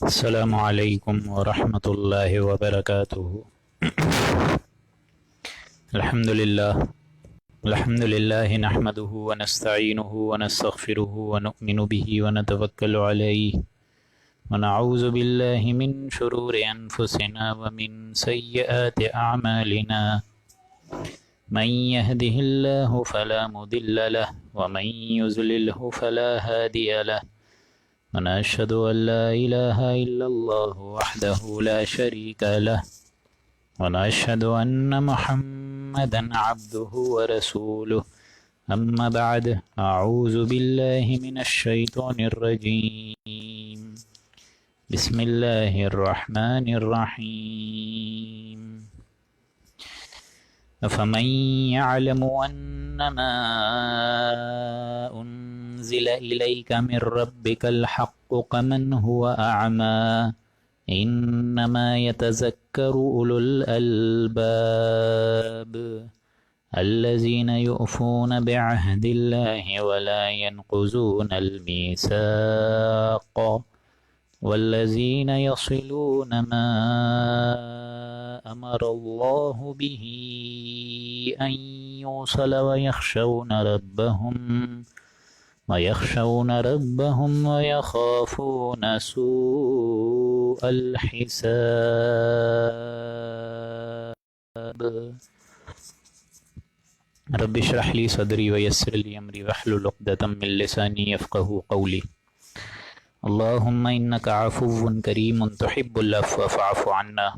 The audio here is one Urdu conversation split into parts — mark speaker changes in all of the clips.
Speaker 1: السلام علیکم ورحمۃ اللہ وبرکاتہ۔ الحمد للہ نحمده ونستعینه ونستغفره ونؤمن به ونتوکل علیہ ونعوذ باللہ من شرور انفسنا ومن سیئات اعمالنا، من يهده اللہ فلا مضل له ومن يضلله فلا هادی له، ونشهد أن لا إله إلا الله وحده لا شريك له، ونشهد أن محمدا عبده ورسوله، أما بعد، أعوذ بالله من الشيطان الرجيم، بسم الله الرحمن الرحيم، أفمن يعلم أنما أنزل إليك من ربك الحق كمن هو أعمى إنما يتذكر أولو الألباب الذين يؤفون بعهد الله ولا ينقضون الميثاق والذين يصلون ما أمر الله به أن يوصل ويخشون ربهم ويخافون سوء الحساب، رب اشرح لي صدري ويسر لي أمري واحلل عقدة من لساني يفقهوا قولي، اللهم إنك عفو كريم تحب العفو فاعف عنا،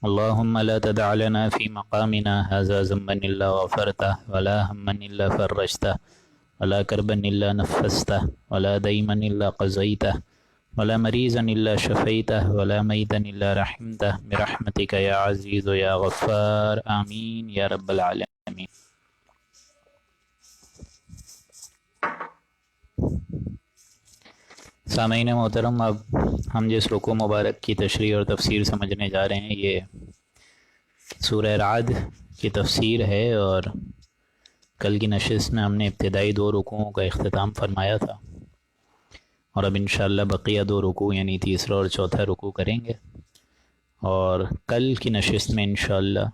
Speaker 1: اللهم لا تدع لنا في مقامنا هذا ذنبا إلا غفرته ولا هما إلا فرجته ولا كربا إلا نفسته ولا ديما إلا قضيته ولا مريضا إلا شفيته ولا ميتا إلا رحمته برحمتك يا عزيز يا غفار، آمين يا رب العالمين۔ سامعین محترم، اب ہم جس رکوع مبارک کی تشریح اور تفسیر سمجھنے جا رہے ہیں، یہ سورہ رعد کی تفسیر ہے، اور کل کی نشست میں ہم نے ابتدائی 2 رکوعوں کا اختتام فرمایا تھا، اور اب انشاءاللہ بقیہ 2 رکوع یعنی تیسرا اور چوتھا رکوع کریں گے، اور کل کی نشست میں انشاءاللہ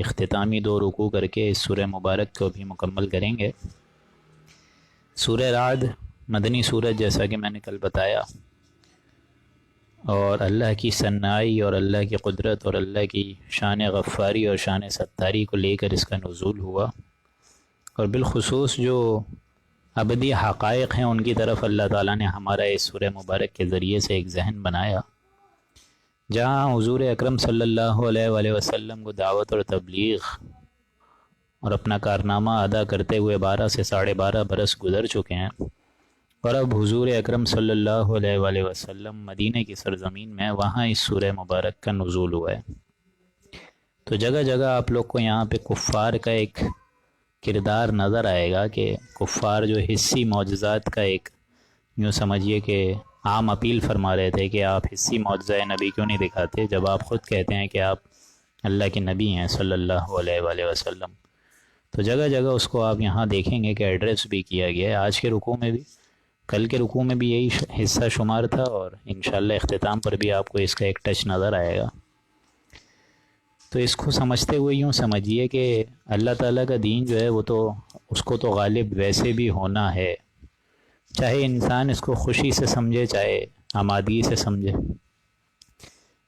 Speaker 1: اختتامی 2 رکوع کر کے اس سورہ مبارک کو بھی مکمل کریں گے۔ سورہ رعد مدنی سورت جیسا کہ میں نے کل بتایا، اور اللہ کی ثنائی اور اللہ کی قدرت اور اللہ کی شان غفاری اور شان ستاری کو لے کر اس کا نزول ہوا، اور بالخصوص جو ابدی حقائق ہیں ان کی طرف اللہ تعالیٰ نے ہمارا اس سورہ مبارک کے ذریعے سے ایک ذہن بنایا، جہاں حضور اکرم صلی اللہ علیہ وآلہ وسلم کو دعوت اور تبلیغ اور اپنا کارنامہ ادا کرتے ہوئے 12 سے 12.5 برس گزر چکے ہیں، اور اب حضور اکرم صلی اللہ علیہ وآلہ وسلم مدینہ کی سرزمین میں وہاں اس سورہ مبارک کا نزول ہوا ہے۔ تو جگہ جگہ آپ لوگ کو یہاں پہ کفار کا ایک کردار نظر آئے گا، کہ کفار جو حصی معجزات کا ایک یوں سمجھیے کہ عام اپیل فرما رہے تھے کہ آپ حصی معجزہ نبی کیوں نہیں دکھاتے، جب آپ خود کہتے ہیں کہ آپ اللہ کے نبی ہیں صلی اللہ علیہ وآلہ وسلم۔ تو جگہ جگہ اس کو آپ یہاں دیکھیں گے کہ ایڈریس بھی کیا گیا ہے، آج کے رکوع میں بھی، کل کے رکوع میں بھی یہی حصہ شمار تھا، اور انشاءاللہ اختتام پر بھی آپ کو اس کا ایک ٹچ نظر آئے گا۔ تو اس کو سمجھتے ہوئے یوں سمجھیے کہ اللہ تعالیٰ کا دین جو ہے وہ تو اس کو تو غالب ویسے بھی ہونا ہے، چاہے انسان اس کو خوشی سے سمجھے چاہے آمادگی سے سمجھے،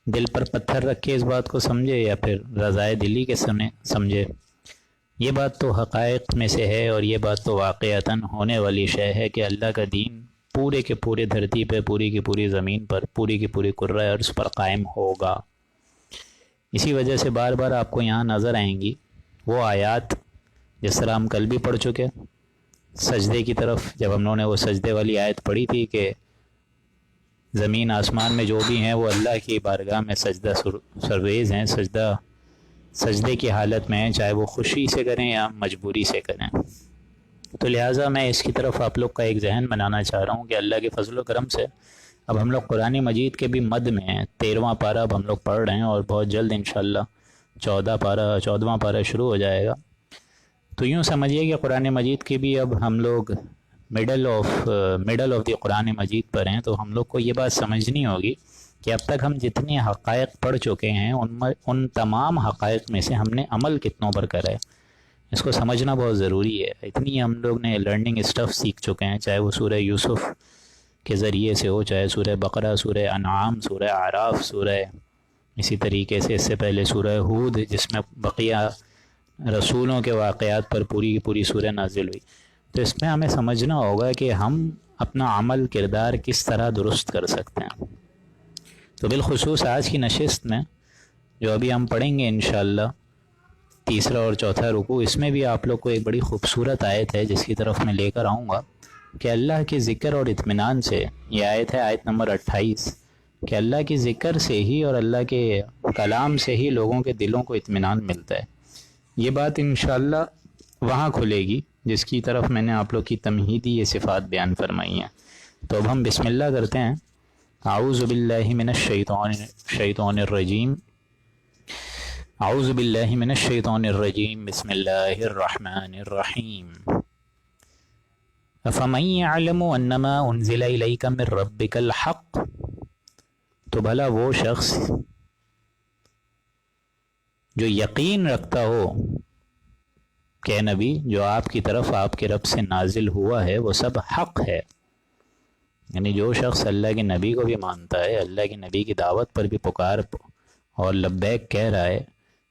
Speaker 1: دل پر پتھر رکھ کے اس بات کو سمجھے یا پھر رضائے دلی کے سمجھے، یہ بات تو حقائق میں سے ہے، اور یہ بات تو واقعتاً ہونے والی شے ہے کہ اللہ کا دین پورے کے پورے دھرتی پہ، پوری کی پوری زمین پر، پوری کی پوری کرۂ ارض پر قائم ہوگا۔ اسی وجہ سے بار بار آپ کو یہاں نظر آئیں گی وہ آیات، جس طرح ہم کل بھی پڑھ چکے سجدے کی طرف، جب ہم نے وہ سجدے والی آیت پڑھی تھی کہ زمین آسمان میں جو بھی ہیں وہ اللہ کی بارگاہ میں سجدہ سرویز ہیں، سجدے کی حالت میں ہیں، چاہے وہ خوشی سے کریں یا مجبوری سے کریں۔ تو لہٰذا میں اس کی طرف آپ لوگ کا ایک ذہن بنانا چاہ رہا ہوں کہ اللہ کے فضل و کرم سے اب ہم لوگ قرآن مجید کے بھی مد میں ہیں، 13واں پارہ اب ہم لوگ پڑھ رہے ہیں، اور بہت جلد انشاءاللہ 14واں پارہ شروع ہو جائے گا۔ تو یوں سمجھیے کہ قرآن مجید کی بھی اب ہم لوگ مڈل آف دی قرآن مجید پر ہیں، تو ہم لوگ کو یہ بات سمجھنی ہوگی کہ اب تک ہم جتنے حقائق پڑھ چکے ہیں ان تمام حقائق میں سے ہم نے عمل کتنوں پر کرا ہے، اس کو سمجھنا بہت ضروری ہے۔ اتنی ہم لوگ نے لرننگ اسٹف سیکھ چکے ہیں، چاہے وہ سورہ یوسف کے ذریعے سے ہو، چاہے سورہ بقرہ، سورہ انعام، سورہ اعراف، سورہ اسی طریقے سے اس سے پہلے سورہ ہود، جس میں بقیہ رسولوں کے واقعات پر پوری کی پوری سورہ نازل ہوئی۔ تو اس میں ہمیں سمجھنا ہوگا کہ ہم اپنا عمل کردار کس طرح درست کر سکتے ہیں۔ تو بالخصوص آج کی نشست میں جو ابھی ہم پڑھیں گے انشاءاللہ، تیسرا اور چوتھا رکوع، اس میں بھی آپ لوگ کو ایک بڑی خوبصورت آیت ہے جس کی طرف میں لے کر آؤں گا کہ اللہ کے ذکر اور اطمینان سے، یہ آیت ہے آیت نمبر 28، کہ اللہ کی ذکر سے ہی اور اللہ کے کلام سے ہی لوگوں کے دلوں کو اطمینان ملتا ہے۔ یہ بات انشاءاللہ وہاں کھلے گی جس کی طرف میں نے آپ لوگ کی تمہیدی یہ صفات بیان فرمائی ہیں۔ تو اب ہم بسم اللہ کرتے ہیں۔ اعوذ باللہ من الشیطان الرجیم، اعوذ باللہ من الشیطان الرجیم، بسم اللہ الرحمن الرحیم۔ افمن یعلم انما انزل الیک من ربک الحق، تو بھلا وہ شخص جو یقین رکھتا ہو کہ نبی جو آپ کی طرف آپ کے رب سے نازل ہوا ہے وہ سب حق ہے، یعنی جو شخص اللہ کے نبی کو بھی مانتا ہے، اللہ کے نبی کی دعوت پر بھی پکار اور لبیک کہہ رہا ہے،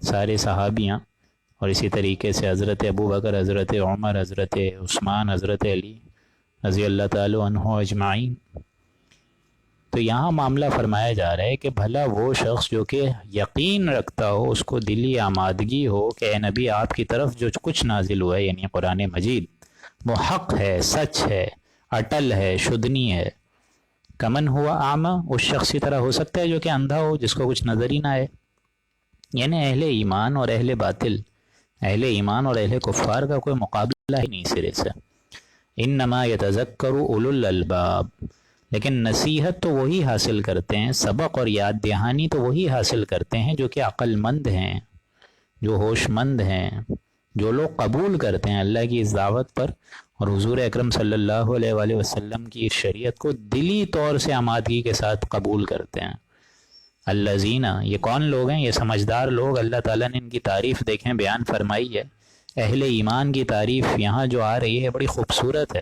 Speaker 1: سارے صحابیاں، اور اسی طریقے سے حضرت ابو بکر، حضرت عمر، حضرت عثمان، حضرت علی رضی اللہ تعالیٰ عنہ اجمعین۔ تو یہاں معاملہ فرمایا جا رہا ہے کہ بھلا وہ شخص جو کہ یقین رکھتا ہو، اس کو دلی آمادگی ہو کہ اے نبی آپ کی طرف جو کچھ نازل ہوا ہے یعنی قرآن مجید وہ حق ہے، سچ ہے، اٹل ہے، شدنی ہے۔ کمن ہوا اعمیٰ، اس شخص کی طرح ہو سکتا ہے جو کہ اندھا ہو، جس کو کچھ نظر ہی نہ آئے، یعنی اہل ایمان اور اہل باطل، اہل ایمان اور اہل کفار کا کوئی مقابلہ ہی نہیں سرے سے۔ انما یتذکر اولو الالباب، لیکن نصیحت تو وہی حاصل کرتے ہیں، سبق اور یاد دہانی تو وہی حاصل کرتے ہیں جو کہ عقل مند ہیں، جو ہوش مند ہیں، جو لوگ قبول کرتے ہیں اللہ کی اس دعوت پر اور حضور اکرم صلی اللہ علیہ وآلہ وسلم کی اس شریعت کو دلی طور سے آمادگی کے ساتھ قبول کرتے ہیں۔ الذین، یہ کون لوگ ہیں؟ یہ سمجھدار لوگ۔ اللہ تعالیٰ نے ان کی تعریف دیکھیں بیان فرمائی ہے۔ اہل ایمان کی تعریف یہاں جو آ رہی ہے بڑی خوبصورت ہے۔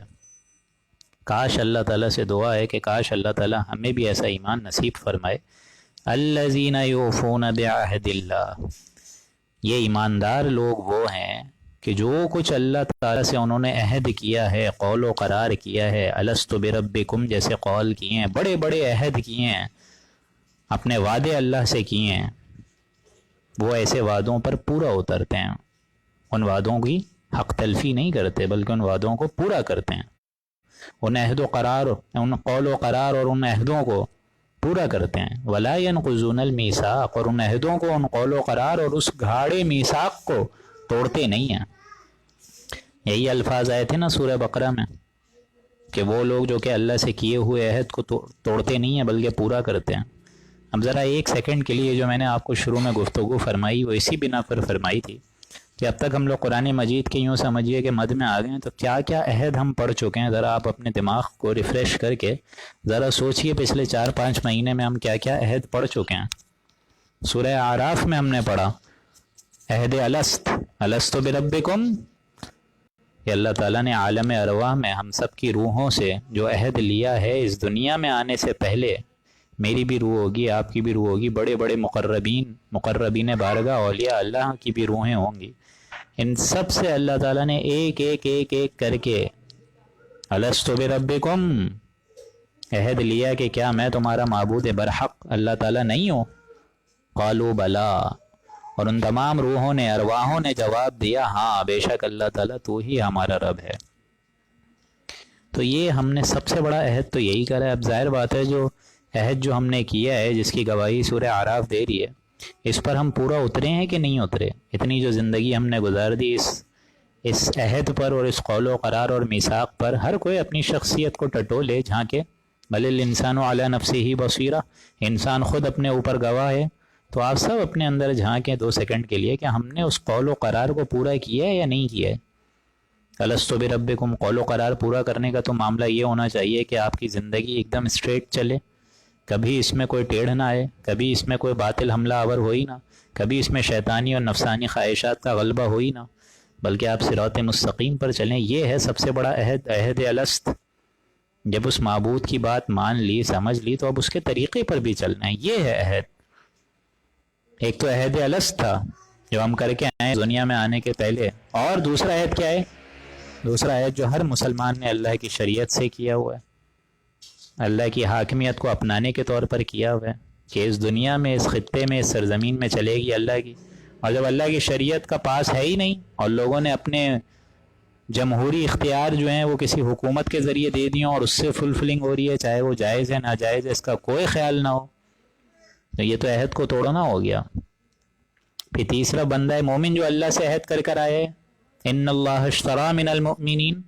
Speaker 1: کاش اللہ تعالیٰ سے دعا ہے کہ کاش اللہ تعالیٰ ہمیں بھی ایسا ایمان نصیب فرمائے۔ الذین یوفون بعہد اللہ، یہ ایماندار لوگ وہ ہیں کہ جو کچھ اللہ تعالیٰ سے انہوں نے عہد کیا ہے، قول و قرار کیا ہے، الست بربکم جیسے قول کیے ہیں، بڑے بڑے عہد کیے ہیں، اپنے وعدے اللہ سے کیے ہیں، وہ ایسے وعدوں پر پورا اترتے ہیں، ان وعدوں کی حق تلفی نہیں کرتے بلکہ ان وعدوں کو پورا کرتے ہیں، ان عہد و قرار، ان قول و قرار اور ان عہدوں کو پورا کرتے ہیں۔ ولا ينقضون الميثاق، اور ان عہدوں کو، ان قول و قرار اور اس گھاڑے میثاق کو توڑتے نہیں ہیں۔ یہی الفاظ آئے تھے نا سورہ بقرہ میں کہ وہ لوگ جو کہ اللہ سے کیے ہوئے عہد کو توڑتے نہیں ہیں بلکہ پورا کرتے ہیں۔ اب ذرا ایک سیکنڈ کے لیے جو میں نے آپ کو شروع میں گفتگو فرمائی وہ اسی بنا پر فرمائی تھی کہ اب تک ہم لوگ قرآن مجید کے یوں سمجھیے کہ مد میں آ گئے ہیں، تو کیا کیا عہد ہم پڑھ چکے ہیں، ذرا آپ اپنے دماغ کو ریفریش کر کے ذرا سوچئے پچھلے 4-5 مہینے میں ہم کیا کیا عہد پڑھ چکے ہیں۔ سورہ اعراف میں ہم نے پڑھا عہد الست بربکم، کہ اللہ تعالیٰ نے عالم ارواح میں ہم سب کی روحوں سے جو عہد لیا ہے اس دنیا میں آنے سے پہلے، میری بھی روح ہوگی، آپ کی بھی روح ہوگی، بڑے بڑے مقربین بارگاہ اولیاء اللہ کی بھی روحیں ہوں گی، ان سب سے اللہ تعالیٰ نے ایک ایک ایک ایک کر کے الست بربکم عہد لیا کہ کیا میں تمہارا معبود برحق اللہ تعالیٰ نہیں ہوں؟ قالوا بلا، اور ان تمام روحوں نے، ارواحوں نے جواب دیا ہاں بے شک اللہ تعالیٰ تو ہی ہمارا رب ہے۔ تو یہ ہم نے سب سے بڑا عہد تو یہی کرا ہے۔ اب ظاہر بات ہے جو عہد جو ہم نے کیا ہے جس کی گواہی سورہ اعراف دے رہی ہے، اس پر ہم پورا اترے ہیں کہ نہیں اترے؟ اتنی جو زندگی ہم نے گزار دی اس عہد پر اور اس قول و قرار اور میثاق پر، ہر کوئی اپنی شخصیت کو ٹٹولے جھانکے، بل الانسان علی نفسہ بصیرہ، انسان خود اپنے اوپر گواہ ہے۔ تو آپ سب اپنے اندر جھانکیں 2 سیکنڈ کے لیے کہ ہم نے اس قول و قرار کو پورا کیا ہے یا نہیں کیا ہے۔ الستو بربکم قول و قرار پورا کرنے کا تو معاملہ یہ ہونا چاہیے کہ آپ کی زندگی ایک دم اسٹریٹ چلے، کبھی اس میں کوئی ٹیڑھ نہ آئے، کبھی اس میں کوئی باطل حملہ آور ہو ہی نہ، کبھی اس میں شیطانی اور نفسانی خواہشات کا غلبہ ہو ہی نہ، بلکہ آپ صراط مستقیم پر چلیں۔ یہ ہے سب سے بڑا عہد، عہد الست۔ جب اس معبود کی بات مان لی، سمجھ لی، تو اب اس کے طریقے پر بھی چلنا ہے، یہ ہے عہد۔ ایک تو عہد الست تھا جو ہم کر کے آئے دنیا میں آنے کے پہلے، اور دوسرا عہد کیا ہے؟ دوسرا عہد جو ہر مسلمان نے اللہ کی شریعت سے کیا ہوا ہے، اللہ کی حاکمیت کو اپنانے کے طور پر کیا ہوا ہے کہ اس دنیا میں، اس خطے میں، اس سرزمین میں چلے گی اللہ کی۔ اور جب اللہ کی شریعت کا پاس ہے ہی نہیں اور لوگوں نے اپنے جمہوری اختیار جو ہیں وہ کسی حکومت کے ذریعے دے دیوں اور اس سے فلفلنگ ہو رہی ہے، چاہے وہ جائز ہے ناجائز ہے، اس کا کوئی خیال نہ ہو، تو یہ تو عہد کو توڑنا ہو گیا۔ پھر تیسرا بندہ مومن جو اللہ سے عہد کر کر آئے، ان اللہ اشتری من المؤمنین،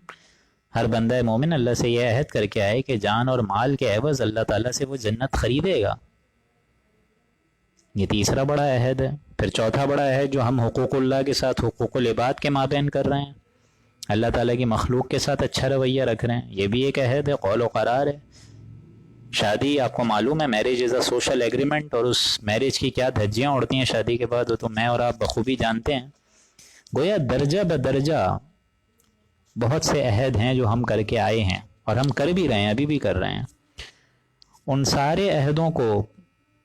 Speaker 1: ہر بندہ مومن اللہ سے یہ عہد کر کے آئے کہ جان اور مال کے عوض اللہ تعالیٰ سے وہ جنت خریدے گا۔ یہ تیسرا بڑا عہد ہے۔ پھر چوتھا بڑا عہد جو ہم حقوق اللہ کے ساتھ، حقوق العباد کے مابین کر رہے ہیں، اللہ تعالیٰ کی مخلوق کے ساتھ اچھا رویہ رکھ رہے ہیں، یہ بھی ایک عہد ہے، قول و قرار ہے۔ شادی آپ کو معلوم ہے، marriage is a social agreement, اور اس میرج کی کیا دھجیاں اڑتی ہیں شادی کے بعد، وہ تو میں اور آپ بخوبی جانتے ہیں۔ گویا درجہ بدرجہ بہت سے عہد ہیں جو ہم کر کے آئے ہیں، اور ہم کر بھی رہے ہیں، ابھی بھی کر رہے ہیں۔ ان سارے عہدوں کو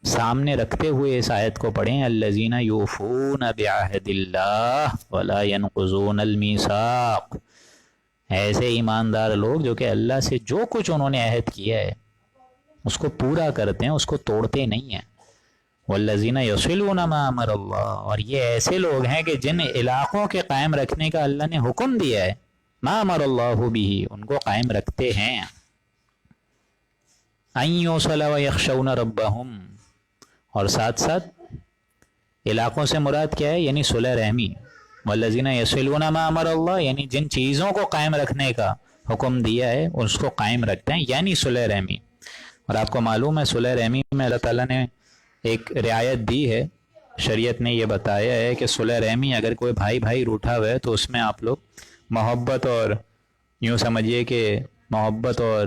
Speaker 1: سامنے رکھتے ہوئے اس آیت کو پڑھیں، الذین یوفون بعہد اللہ ولا ینقضون المیثاق، ایسے ایماندار لوگ جو کہ اللہ سے جو کچھ انہوں نے عہد کیا ہے اس کو پورا کرتے ہیں، اس کو توڑتے نہیں ہیں۔ والذین یصلون ما امر اللہ، اور یہ ایسے لوگ ہیں کہ جن علاقوں کے قائم رکھنے کا اللہ نے حکم دیا ہے، ما امر اللہ بہ، ان کو قائم رکھتے ہیں۔ ان یوصل ویخشون ربہم، اور ساتھ ساتھ علاقوں سے مراد کیا ہے؟ یعنی صلح رحمی۔ والذین یصلون ما امر اللہ، یعنی جن چیزوں کو قائم رکھنے کا حکم دیا ہے اس کو قائم رکھتے ہیں، یعنی صلح رحمی۔ اور آپ کو معلوم ہے صلح رحمی میں اللہ تعالیٰ نے ایک رعایت دی ہے، شریعت نے یہ بتایا ہے کہ صلح رحمی اگر کوئی بھائی بھائی روٹھا ہوا ہے تو اس میں آپ لوگ محبت، اور یوں سمجھیے کہ محبت اور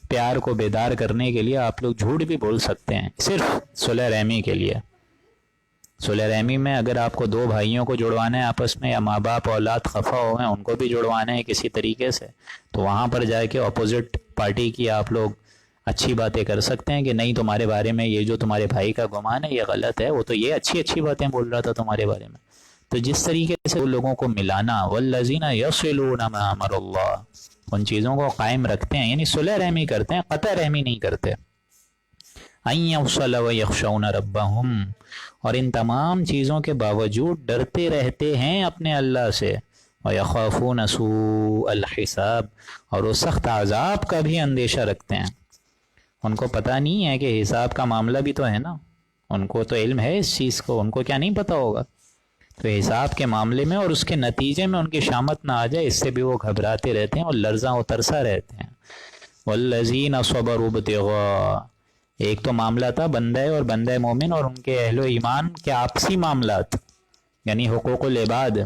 Speaker 1: پیار کو بیدار کرنے کے لیے آپ لوگ جھوٹ بھی بول سکتے ہیں، صرف صلح رحمی کے لیے۔ صلح رحمی میں اگر آپ کو دو بھائیوں کو جڑوانا ہے آپس میں، یا ماں باپ اولاد خفا ہو ہیں ان کو بھی جڑوانا ہے کسی طریقے سے، تو وہاں پر جا کے اپوزٹ پارٹی کی آپ لوگ اچھی باتیں کر سکتے ہیں کہ نہیں تمہارے بارے میں یہ جو تمہارے بھائی کا گمان ہے یہ غلط ہے، وہ تو یہ اچھی اچھی باتیں بول رہا تھا تمہارے بارے میں۔ تو جس طریقے سے ان لوگوں کو ملانا، والذین یصلون ما امر اللہ، ان چیزوں کو قائم رکھتے ہیں، یعنی صلح رحمی کرتے ہیں، قطع رحمی نہیں کرتے۔ ان یوصل ویخشون ربہم، اور ان تمام چیزوں کے باوجود ڈرتے رہتے ہیں اپنے اللہ سے، ویخافون سوء الحساب، اور وہ سخت عذاب کا بھی اندیشہ رکھتے ہیں۔ ان کو پتہ نہیں ہے کہ حساب کا معاملہ بھی تو ہے نا، ان کو تو علم ہے اس چیز کو، ان کو کیا نہیں پتہ ہوگا؟ تو حساب کے معاملے میں اور اس کے نتیجے میں ان کی شامت نہ آ جائے، اس سے بھی وہ گھبراتے رہتے ہیں اور لرزاں و ترسا رہتے ہیں۔ والذین صبروا ابتغاء، ایک تو معاملہ تھا بندہ اور بندہ مومن اور ان کے اہل و ایمان کے آپسی معاملات، یعنی حقوق العباد۔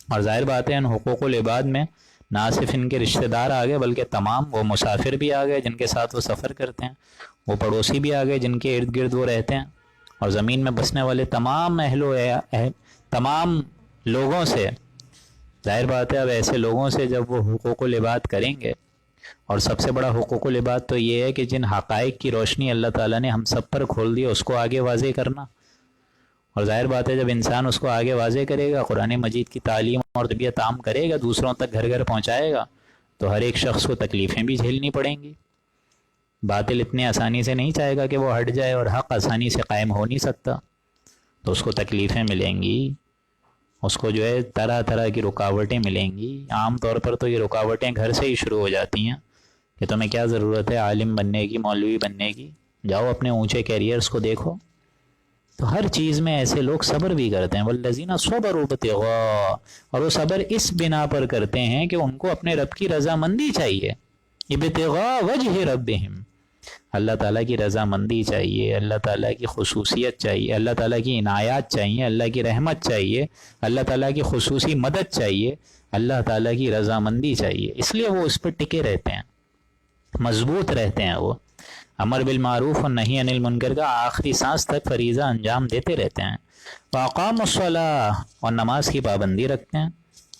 Speaker 1: اور ظاہر بات ہے ان حقوق العباد میں نہ صرف ان کے رشتہ دار آ گئے بلکہ تمام وہ مسافر بھی آ گئے جن کے ساتھ وہ سفر کرتے ہیں، وہ پڑوسی بھی آ گئے جن کے ارد گرد وہ رہتے ہیں، اور زمین میں بسنے والے تمام تمام لوگوں سے۔ ظاہر بات ہے اب ایسے لوگوں سے جب وہ حقوق العباد کریں گے، اور سب سے بڑا حقوق العباد تو یہ ہے کہ جن حقائق کی روشنی اللہ تعالیٰ نے ہم سب پر کھول دی اس کو آگے واضح کرنا۔ اور ظاہر بات ہے جب انسان اس کو آگے واضح کرے گا، قرآن مجید کی تعلیم اور طبیعت عام کرے گا، دوسروں تک گھر گھر پہنچائے گا، تو ہر ایک شخص کو تکلیفیں بھی جھیلنی پڑیں گی۔ باطل اتنی آسانی سے نہیں چاہے گا کہ وہ ہٹ جائے، اور حق آسانی سے قائم ہو نہیں سکتا، تو اس کو تکلیفیں ملیں گی، اس کو جو ہے طرح طرح کی رکاوٹیں ملیں گی۔ عام طور پر تو یہ رکاوٹیں گھر سے ہی شروع ہو جاتی ہیں کہ تمہیں کیا ضرورت ہے عالم بننے کی، مولوی بننے کی، جاؤ اپنے اونچے کیریئرز کو دیکھو۔ تو ہر چیز میں ایسے لوگ صبر بھی کرتے ہیں، والذین صبروا ابتغاء، اور وہ صبر اس بنا پر کرتے ہیں کہ ان کو اپنے رب کی رضامندی چاہیے، ابتغاء وجہ ربہم، اللہ تعالیٰ کی رضامندی چاہیے، اللہ تعالیٰ کی خصوصیت چاہیے، اللہ تعالیٰ کی عنایات چاہیے، اللہ کی رحمت چاہیے، اللہ تعالیٰ کی خصوصی مدد چاہیے، اللہ تعالیٰ کی رضامندی چاہیے. اس لیے وہ اس پہ ٹکے رہتے ہیں، مضبوط رہتے ہیں. وہ امر بالمعروف اور نہی عن المنکر کا آخری سانس تک فریضہ انجام دیتے رہتے ہیں. وَأَقَامُوا الصَّلَاةَ اور نماز کی پابندی رکھتے ہیں.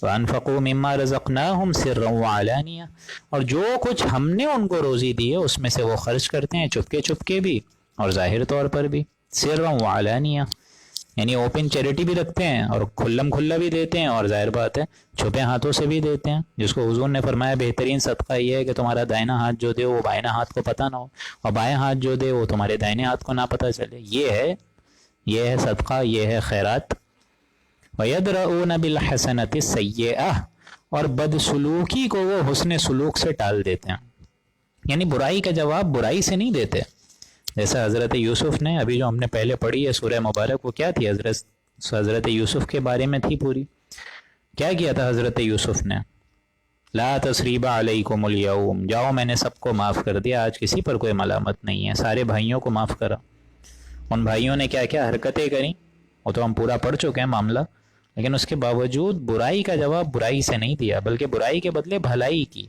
Speaker 1: وَأَنفَقُوا مِمَّا رَزَقْنَاهُمْ سِرًّا وَعَلَانِيَةً اور جو کچھ ہم نے ان کو روزی دی ہے اس میں سے وہ خرچ کرتے ہیں، چپکے چپکے بھی اور ظاہر طور پر بھی. سِرًّا وَعَلَانِيَةً یعنی اوپن چیریٹی بھی رکھتے ہیں اور کھلم کھلا بھی دیتے ہیں، اور ظاہر بات ہے چھپے ہاتھوں سے بھی دیتے ہیں، جس کو حضور نے فرمایا بہترین صدقہ یہ ہے کہ تمہارا دائنا ہاتھ جو دے وہ بائیں ہاتھ کو پتہ نہ ہو، اور بائیں ہاتھ جو دے وہ تمہارے دائنے ہاتھ کو نہ پتہ چلے. یہ ہے صدقہ، یہ ہے خیرات. وَيَدْرَؤُونَ بِالْحَسَنَةِ السَّيِّئَةِ اور بدسلوکی کو وہ حسن سلوک سے ٹال دیتے ہیں، یعنی برائی کا جواب برائی سے نہیں دیتے. جیسا حضرت یوسف نے، ابھی جو ہم نے پہلے پڑھی ہے سورہ مبارک، وہ کیا تھی؟ حضرت یوسف کے بارے میں تھی پوری. کیا کیا تھا حضرت یوسف نے؟ لا تثریب علیکم اليوم، جاؤ میں نے سب کو معاف کر دیا، آج کسی پر کوئی ملامت نہیں ہے، سارے بھائیوں کو معاف کرا. ان بھائیوں نے کیا کیا حرکتیں کریں وہ تو ہم پورا پڑھ چکے ہیں معاملہ، لیکن اس کے باوجود برائی کا جواب برائی سے نہیں دیا، بلکہ برائی کے بدلے بھلائی کی،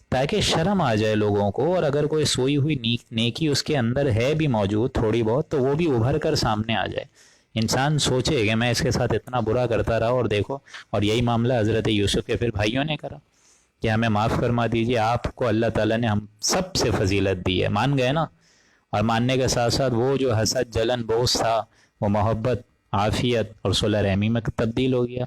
Speaker 1: تاکہ شرم آ جائے لوگوں کو، اور اگر کوئی سوئی ہوئی نیکی اس کے اندر ہے بھی موجود تھوڑی بہت تو وہ بھی ابھر کر سامنے آ جائے. انسان سوچے کہ میں اس کے ساتھ اتنا برا کرتا رہا اور دیکھو. اور یہی معاملہ حضرت یوسف کے پھر بھائیوں نے کرا کہ ہمیں معاف فرما دیجیے، آپ کو اللہ تعالیٰ نے ہم سب سے فضیلت دی ہے. مان گئے نا؟ اور ماننے کے ساتھ ساتھ وہ جو حسد جلن بغض تھا وہ محبت عافیت اور صلح رحمی میں تبدیل ہو گیا.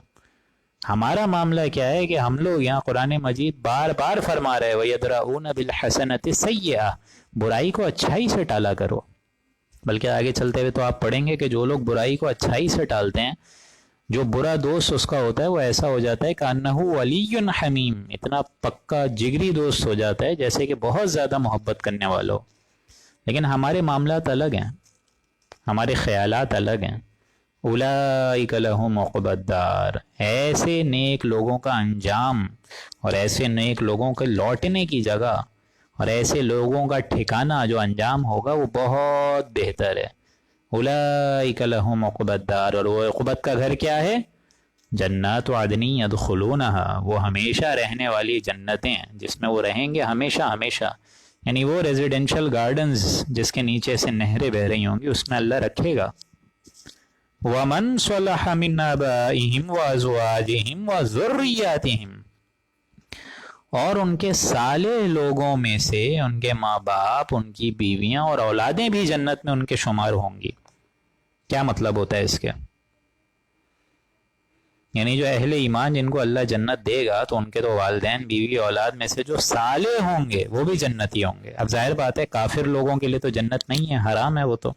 Speaker 1: ہمارا معاملہ کیا ہے کہ ہم لوگ یہاں قرآن مجید بار بار فرما رہے وَيَدْرَؤُونَ بِالْحَسَنَةِ السَّيِّئَةِ برائی کو اچھائی سے ٹالا کرو. بلکہ آگے چلتے ہوئے تو آپ پڑھیں گے کہ جو لوگ برائی کو اچھائی سے ٹالتے ہیں، جو برا دوست اس کا ہوتا ہے وہ ایسا ہو جاتا ہے كَأَنَّهُ وَلِيٌّ حَمِيمٌ اتنا پکا جگری دوست ہو جاتا ہے جیسے کہ بہت زیادہ محبت کرنے والا ہو. لیکن ہمارے معاملات الگ ہیں، ہمارے خیالات الگ ہیں. اولئک لہم عقبی الدار ایسے نیک لوگوں کا انجام اور ایسے نیک لوگوں کے لوٹنے کی جگہ اور ایسے لوگوں کا ٹھکانہ جو انجام ہوگا وہ بہت بہتر ہے. اولئک لہم عقبی الدار اور وہ عقبت کا گھر کیا ہے؟ جنات عدن یدخلونہا وہ ہمیشہ رہنے والی جنتیں ہیں جس میں وہ رہیں گے ہمیشہ ہمیشہ. یعنی وہ ریزیڈینشل گارڈنز جس کے نیچے سے نہریں بہ رہی ہوں گی اس میں اللہ رکھے گا. وَمَنْ صَلَحَ مِنْ آبَائِهِمْ وَأَزْوَاجِهِمْ وَذُرِّيَّاتِهِمْ اور ان کے صالح لوگوں میں سے ان کے ماں باپ، ان کی بیویاں اور اولادیں بھی جنت میں ان کے شمار ہوں گی. کیا مطلب ہوتا ہے اس کے؟ یعنی جو اہل ایمان جن کو اللہ جنت دے گا تو ان کے تو والدین بیوی اولاد میں سے جو صالح ہوں گے وہ بھی جنتی ہوں گے. اب ظاہر بات ہے کافر لوگوں کے لیے تو جنت نہیں ہے، حرام ہے وہ تو.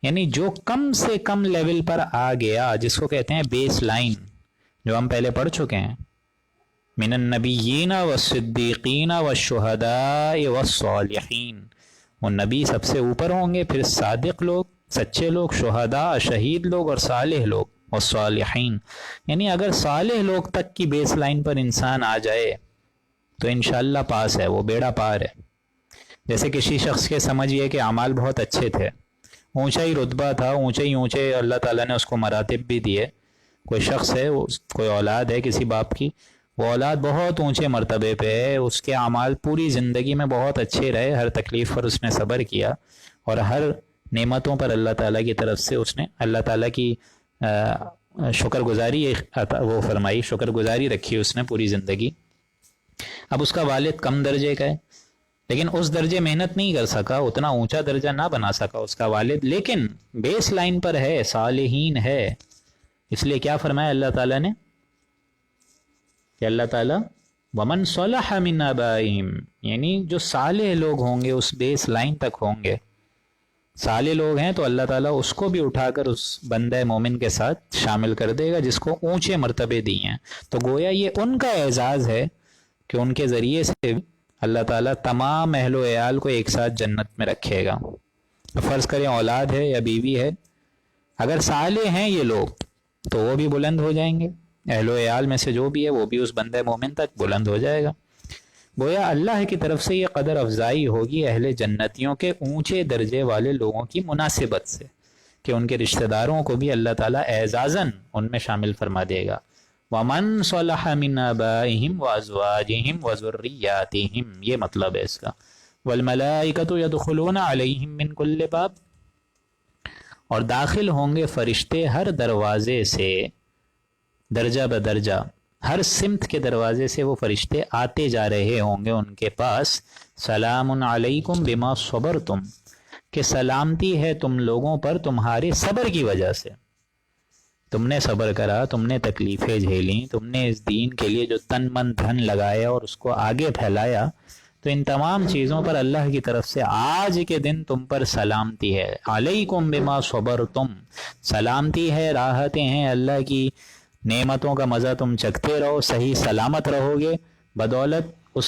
Speaker 1: یعنی جو کم سے کم لیول پر آ گیا جس کو کہتے ہیں بیس لائن، جو ہم پہلے پڑھ چکے ہیں، من النبیین والصدیقین والشہداء والصالحین وہ نبی سب سے اوپر ہوں گے، پھر صادق لوگ، سچے لوگ، شہداء شہید لوگ، اور صالح لوگ والصالحین. یعنی اگر صالح لوگ تک کی بیس لائن پر انسان آ جائے تو انشاءاللہ پاس ہے، وہ بیڑا پار ہے. جیسے کسی شخص کے سمجھئے کہ اعمال بہت اچھے تھے، اونچا ہی رتبہ تھا، اونچے اللہ تعالیٰ نے اس کو مراتب بھی دیے. کوئی شخص ہے، کوئی اولاد ہے کسی باپ کی، وہ اولاد بہت اونچے مرتبے پہ ہے، اس کے اعمال پوری زندگی میں بہت اچھے رہے، ہر تکلیف پر اس نے صبر کیا اور ہر نعمتوں پر اللہ تعالیٰ کی طرف سے اس نے اللہ تعالیٰ کی شکر گزاری وہ فرمائی، شکر گزاری رکھی اس نے پوری زندگی. اب اس کا والد کم درجے کا ہے، لیکن اس درجے محنت نہیں کر سکا، اتنا اونچا درجہ نہ بنا سکا اس کا والد، لیکن بیس لائن پر ہے، صالحین ہے. اس لیے کیا فرمایا اللہ تعالیٰ نے کہ اللہ تعالیٰ وَمَنْ صَلَحَ مِنْ آبَائِهِمْ یعنی جو صالح لوگ ہوں گے اس بیس لائن تک ہوں گے. صالح لوگ ہیں تو اللہ تعالیٰ اس کو بھی اٹھا کر اس بندہ مومن کے ساتھ شامل کر دے گا جس کو اونچے مرتبے دی ہیں. تو گویا یہ ان کا اعزاز ہے کہ ان کے ذریعے سے اللہ تعالیٰ تمام اہل و عیال کو ایک ساتھ جنت میں رکھے گا. فرض کریں اولاد ہے یا بیوی ہے، اگر صالح ہیں یہ لوگ تو وہ بھی بلند ہو جائیں گے، اہل و عیال میں سے جو بھی ہے وہ بھی اس بندہ مومن تک بلند ہو جائے گا. گویا اللہ کی طرف سے یہ قدر افزائی ہوگی اہل جنتیوں کے اونچے درجے والے لوگوں کی مناسبت سے کہ ان کے رشتہ داروں کو بھی اللہ تعالیٰ اعزازاً ان میں شامل فرما دے گا. وَمَنْ صَلَحَ مِنْ آبَائِهِمْ وَأَزْوَاجِهِمْ وَذُرِّيَّاتِهِمْ یہ مطلب ہے اس کا. وَالْمَلَائِكَةُ يَدْخُلُونَ عَلَيْهِمْ مِنْ كُلِّ بَابٍ اور داخل ہوں گے فرشتے ہر دروازے سے درجہ بدرجہ، ہر سمت کے دروازے سے وہ فرشتے آتے جا رہے ہوں گے ان کے پاس. سلام علیکم بما صبرتم کہ سلامتی ہے تم لوگوں پر تمہارے صبر کی وجہ سے. تم نے صبر کرا، تم نے تکلیفیں جھیلیں، تم نے اس دین کے لیے جو تن من دھن لگایا اور اس کو آگے پھیلایا، تو ان تمام چیزوں پر اللہ کی طرف سے آج کے دن تم پر سلامتی ہے. علیکم بما صبرتم سلامتی ہے، راحتیں ہیں، اللہ کی نعمتوں کا مزہ تم چکھتے رہو، صحیح سلامت رہو گے بدولت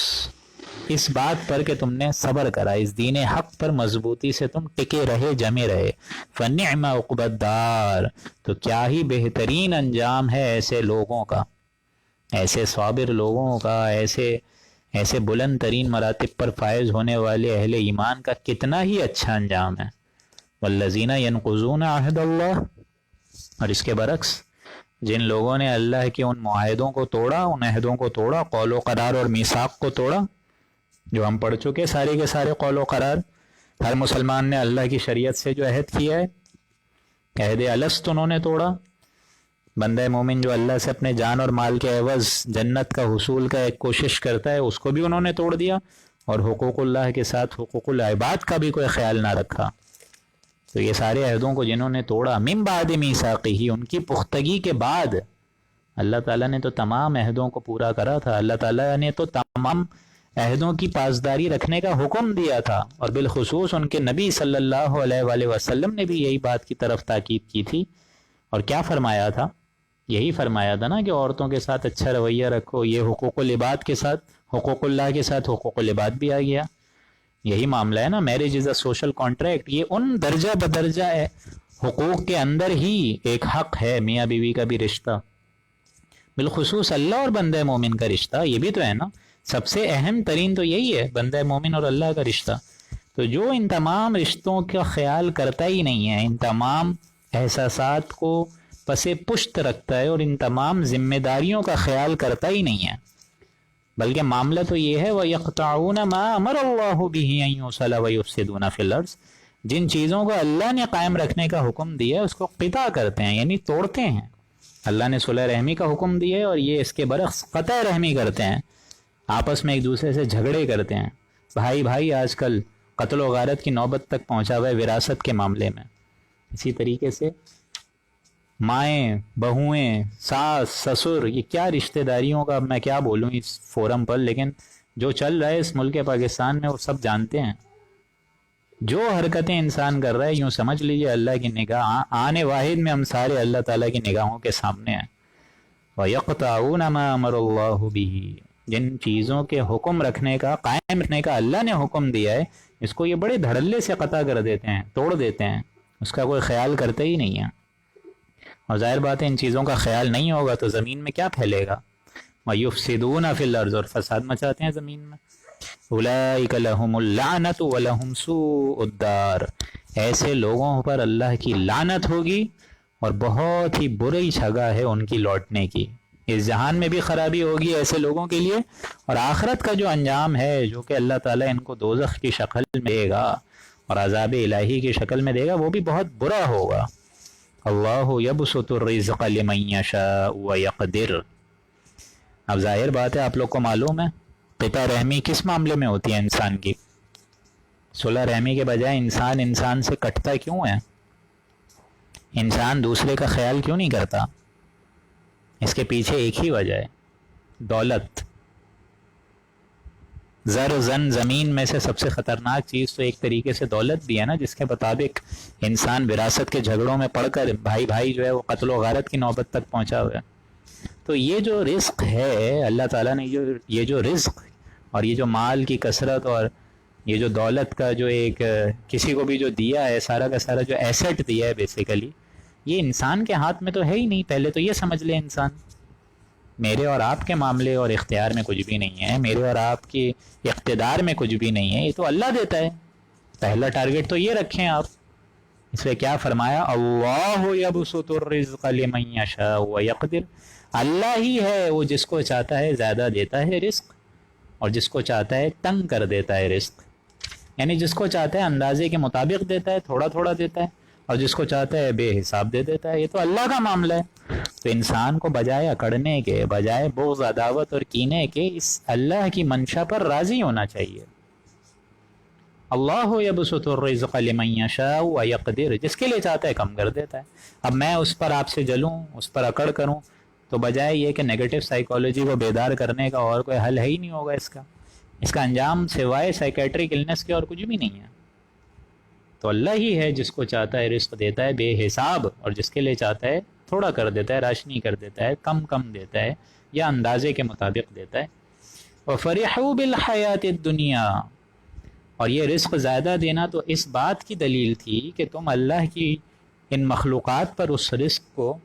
Speaker 1: اس بات پر کہ تم نے صبر کرا، اس دین حق پر مضبوطی سے تم ٹکے رہے، جمے رہے. فنعم عقبی الدار تو کیا ہی بہترین انجام ہے ایسے لوگوں کا، ایسے صابر لوگوں کا، ایسے بلند ترین مراتب پر فائز ہونے والے اہل ایمان کا کتنا ہی اچھا انجام ہے. والذین ینقضون عہد اللہ اور اس کے برعکس جن لوگوں نے اللہ کے ان معاہدوں کو توڑا، ان عہدوں کو توڑا، قول و قرار اور میثاق کو توڑا جو ہم پڑھ چکے سارے کے سارے قول و قرار. ہر مسلمان نے اللہ کی شریعت سے جو عہد کیا ہے، عہد الست انہوں نے توڑا. بندہ مومن جو اللہ سے اپنے جان اور مال کے عوض جنت کا حصول کا ایک کوشش کرتا ہے، اس کو بھی انہوں نے توڑ دیا، اور حقوق اللہ کے ساتھ حقوق العباد کا بھی کوئی خیال نہ رکھا. تو یہ سارے عہدوں کو جنہوں نے توڑا، من بعد میثاقہ ان کی پختگی کے بعد، اللہ تعالیٰ نے تو تمام عہدوں کو پورا کرا تھا، اللہ تعالیٰ نے تو تمام عہدوں کی پاسداری رکھنے کا حکم دیا تھا، اور بالخصوص ان کے نبی صلی اللہ علیہ وآلہ وسلم نے بھی یہی بات کی طرف تاکید کی تھی. اور کیا فرمایا تھا؟ یہی فرمایا تھا نا کہ عورتوں کے ساتھ اچھا رویہ رکھو. یہ حقوق العباد کے ساتھ، حقوق اللہ کے ساتھ حقوق العباد بھی آ گیا. یہی معاملہ ہے نا، marriage is a social contract. یہ ان درجہ بدرجہ ہے حقوق کے اندر ہی ایک حق ہے میاں بیوی کا بھی رشتہ، بالخصوص اللہ اور بندہ مومن کا رشتہ. یہ بھی تو ہے نا، سب سے اہم ترین تو یہی ہے، بندہ مومن اور اللہ کا رشتہ. تو جو ان تمام رشتوں کا خیال کرتا ہی نہیں ہے، ان تمام احساسات کو پس پشت رکھتا ہے اور ان تمام ذمہ داریوں کا خیال کرتا ہی نہیں ہے، بلکہ معاملہ تو یہ ہے وَيَقْطَعُونَ مَا أَمَرَ اللَّهُ بِهِ أَن يُوصَلَ وَيُفْسِدُونَ فِي الْأَرْضِ جن چیزوں کو اللہ نے قائم رکھنے کا حکم دیا ہے اس کو قطع کرتے ہیں، یعنی توڑتے ہیں. اللہ نے صلح رحمی کا حکم دیا ہے اور یہ اس کے برعکس قطع رحمی کرتے ہیں، آپس میں ایک دوسرے سے جھگڑے کرتے ہیں. بھائی آج کل قتل و غارت کی نوبت تک پہنچا ہوا ہے وراثت کے معاملے میں. اسی طریقے سے مائیں، بہویں، ساس، سسر، یہ کیا رشتہ داریوں کا میں کیا بولوں اس فورم پر، لیکن جو چل رہا ہے اس ملک پاکستان میں وہ سب جانتے ہیں. جو حرکتیں انسان کر رہا ہے یوں سمجھ لیجئے اللہ کی نگاہ آنے واحد میں ہم سارے اللہ تعالیٰ کی نگاہوں کے سامنے ہیں. وَيَقْطَعُونَ مَا أَمَرَ اللَّهُ بِهِ جن چیزوں کے حکم رکھنے کا، قائم رکھنے کا اللہ نے حکم دیا ہے، اس کو یہ بڑے دھڑلے سے قطع کر دیتے ہیں، توڑ دیتے ہیں، اس کا کوئی خیال کرتے ہی نہیں ہے. اور ظاہر بات ہے ان چیزوں کا خیال نہیں ہوگا تو زمین میں کیا پھیلے گا. وَيُفْسِدُونَ فِي الْأَرْضِ اور فساد مچاتے ہیں زمین میں. أُولَئِكَ لَهُمُ اللَّعْنَةُ وَلَهُمْ سُوءُ الدَّارِ ایسے لوگوں پر اللہ کی لعنت ہوگی اور بہت ہی بری جگہ ہے ان کی لوٹنے کی. اس جہان میں بھی خرابی ہوگی ایسے لوگوں کے لیے، اور آخرت کا جو انجام ہے جو کہ اللہ تعالیٰ ان کو دوزخ کی شکل میں دے گا اور عذاب الہی کی شکل میں دے گا، وہ بھی بہت برا ہوگا. اللہ یبسط الرزق لمن یشاء ویقدر. اب ظاہر بات ہے آپ لوگ کو معلوم ہے قطع رحمی کس معاملے میں ہوتی ہے انسان کی. صلح رحمی کے بجائے انسان سے کٹتا کیوں ہے؟ انسان دوسرے کا خیال کیوں نہیں کرتا؟ اس کے پیچھے ایک ہی وجہ ہے، دولت. زمین میں سے سب سے خطرناک چیز تو ایک طریقے سے دولت بھی ہے نا، جس کے مطابق انسان وراثت کے جھگڑوں میں پڑھ کر بھائی جو ہے وہ قتل و غارت کی نوبت تک پہنچا ہوا ہے. تو یہ جو رزق ہے اللہ تعالیٰ نے یہ جو رزق اور یہ جو مال کی کثرت اور یہ جو دولت کا جو ایک کسی کو بھی جو دیا ہے، سارا کا سارا جو ایسٹ دیا ہے بیسیکلی، یہ انسان کے ہاتھ میں تو ہے ہی نہیں. پہلے تو یہ سمجھ لے انسان. میرے اور آپ کے معاملے اور اختیار میں کچھ بھی نہیں ہے، میرے اور آپ کے اقتدار میں کچھ بھی نہیں ہے، یہ تو اللہ دیتا ہے۔ پہلا ٹارگٹ تو یہ رکھیں آپ۔ اس لیے کیا فرمایا؟ اللہ یبسط الرزق لمن یشاء ویقدر، اللہ ہی ہے وہ جس کو چاہتا ہے زیادہ دیتا ہے رزق، اور جس کو چاہتا ہے تنگ کر دیتا ہے رزق، یعنی جس کو چاہتا ہے اندازے کے مطابق دیتا ہے، تھوڑا تھوڑا دیتا ہے، اور جس کو چاہتا ہے بے حساب دے دیتا ہے۔ یہ تو اللہ کا معاملہ ہے۔ تو انسان کو بجائے اکڑنے کے، بجائے بغض، عداوت اور کینے کے، اس اللہ کی منشا پر راضی ہونا چاہیے۔ اللہ یبسط الرزق لمن یشاء ویقدر، جس کے لیے چاہتا ہے کم کر دیتا ہے۔ اب میں اس پر آپ سے جلوں، اس پر اکڑ کروں، تو بجائے یہ کہ نیگیٹو سائیکالوجی کو بیدار کرنے کا اور کوئی حل ہے ہی نہیں ہوگا اس کا انجام سوائے سائیکیٹرک النس کے اور کچھ بھی نہیں ہے۔ تو اللہ ہی ہے جس کو چاہتا ہے رزق دیتا ہے بے حساب، اور جس کے لیے چاہتا ہے تھوڑا کر دیتا ہے، راشنی کر دیتا ہے، کم دیتا ہے، یا اندازے کے مطابق دیتا ہے۔ وَفَرِحُوا بِالْحَيَاةِ الدُّنْيَا، اور یہ رزق زیادہ دینا تو اس بات کی دلیل تھی کہ تم اللہ کی ان مخلوقات پر اس رزق کو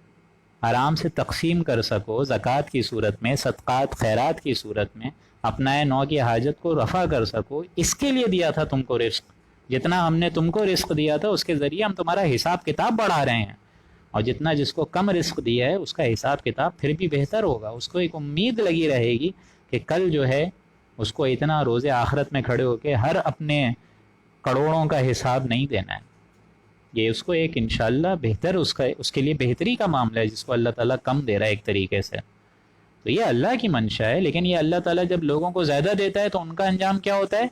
Speaker 1: آرام سے تقسیم کر سکو، زکوٰۃ کی صورت میں، صدقات خیرات کی صورت میں، اپنائے نو کی حاجت کو رفع کر سکو۔ اس کے لیے دیا تھا تم کو رزق۔ جتنا ہم نے تم کو رزق دیا تھا اس کے ذریعے ہم تمہارا حساب کتاب بڑھا رہے ہیں، اور جتنا جس کو کم رزق دیا ہے اس کا حساب کتاب پھر بھی بہتر ہوگا۔ اس کو ایک امید لگی رہے گی کہ کل جو ہے اس کو اتنا روز آخرت میں کھڑے ہو کے ہر اپنے کروڑوں کا حساب نہیں دینا ہے۔ یہ اس کو ایک انشاءاللہ بہتر، اس کے لیے بہتری کا معاملہ ہے، جس کو اللہ تعالیٰ کم دے رہا ہے ایک طریقے سے۔ تو یہ اللہ کی منشا ہے، لیکن یہ اللہ تعالیٰ جب لوگوں کو زیادہ دیتا ہے تو ان کا انجام کیا ہوتا ہے؟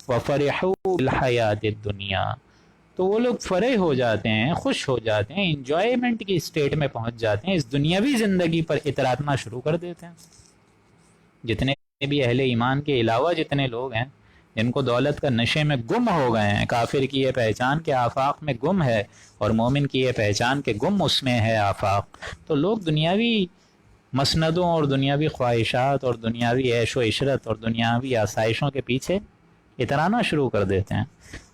Speaker 1: وَفَرِحُوا بِالْحَيَاةِ الدُّنْيَا، تو وہ لوگ فرح ہو جاتے ہیں، خوش ہو جاتے ہیں، انجوائمنٹ کی اسٹیٹ میں پہنچ جاتے ہیں، اس دنیاوی زندگی پر اترانا شروع کر دیتے ہیں۔ جتنے بھی اہل ایمان کے علاوہ جتنے لوگ ہیں جن کو دولت کا نشے میں گم ہو گئے ہیں، کافر کی یہ پہچان کے آفاق میں گم ہے، اور مومن کی یہ پہچان کے گم اس میں ہے آفاق، تو لوگ دنیاوی مسندوں اور دنیاوی خواہشات اور دنیاوی عیش و عشرت اور دنیاوی آسائشوں کے پیچھے اترانا شروع کر دیتے ہیں۔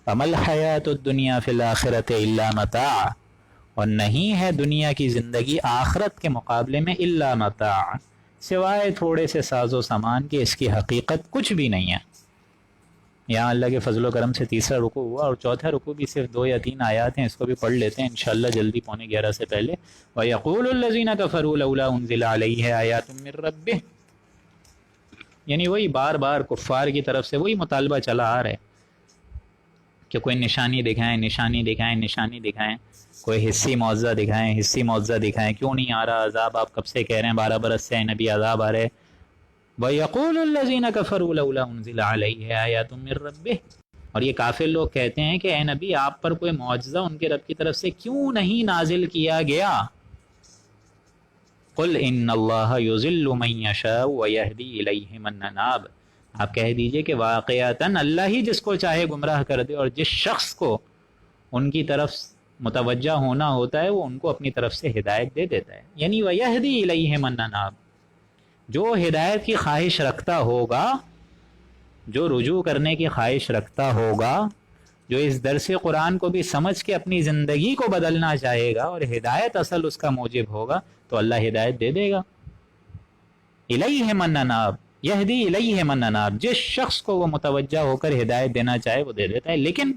Speaker 1: وَمَا الْحَيَاةُ الدُّنْيَا فِي الْآخِرَةِ إِلَّا مَتَاعٌ، اور نہیں ہے دنیا کی زندگی آخرت کے مقابلے میں الا متاع، سوائے تھوڑے سے ساز و سامان کی، اس کی حقیقت کچھ بھی نہیں ہے۔ یہاں اللہ کے فضل و کرم سے تیسرا رکوع ہوا، اور چوتھا رکوع بھی صرف 2 یا 3 آیات ہیں، اس کو بھی پڑھ لیتے ہیں انشاءاللہ جلدی 11:15 سے پہلے۔ وَيَقُولُ الَّذِينَ كَفَرُوا لَوْلَا أُنزِلَ عَلَيْهِ آيَاتٌ مِّن رَّبِّهِ، یعنی وہی بار بار کفار کی طرف سے وہی مطالبہ چلا آ رہا ہے کہ کوئی نشانی دکھائیں، نشانی دکھائیں، نشانی دکھائیں، کوئی حصی معجزہ دکھائیں، حصی معجزہ دکھائیں، کیوں نہیں آ رہا عذاب؟ آپ کب سے کہہ رہے ہیں 12 برس سے نبی عذاب آ رہے۔ وَيَقُولُ الَّذِينَ كَفَرُوا لَوْلَا أُنزِلَ عَلَيْهِ آيَاتٌ مِّن رَّبِّهِ، اور یہ کافر لوگ کہتے ہیں کہ اے نبی آپ پر کوئی معجزہ ان کے رب کی طرف سے کیوں نہیں نازل کیا گیا؟ قُلْ إِنَّ اللَّهَ يُضِلُّ مَن يَشَاءُ وَيَهْدِي إِلَيْهِ مَن أَنَابَ، آپ کہہ دیجئے کہ واقعتاً اللہ ہی جس کو چاہے گمراہ کر دے، اور جس شخص کو ان کی طرف متوجہ ہونا ہوتا ہے وہ ان کو اپنی طرف سے ہدایت دے دیتا ہے۔ یعنی وَيَهْدِي إِلَيْهِ مَن أَنَابَ، جو ہدایت کی خواہش رکھتا ہوگا، جو رجوع کرنے کی خواہش رکھتا ہوگا، جو اس درس قرآن کو بھی سمجھ کے اپنی زندگی کو بدلنا چاہے گا اور ہدایت اصل اس کا موجب ہوگا، تو اللہ ہدایت دے دے گا۔ الیہ من اناب، یہدی الیہ من اناب، جس شخص کو وہ متوجہ ہو کر ہدایت دینا چاہے وہ دے دیتا ہے، لیکن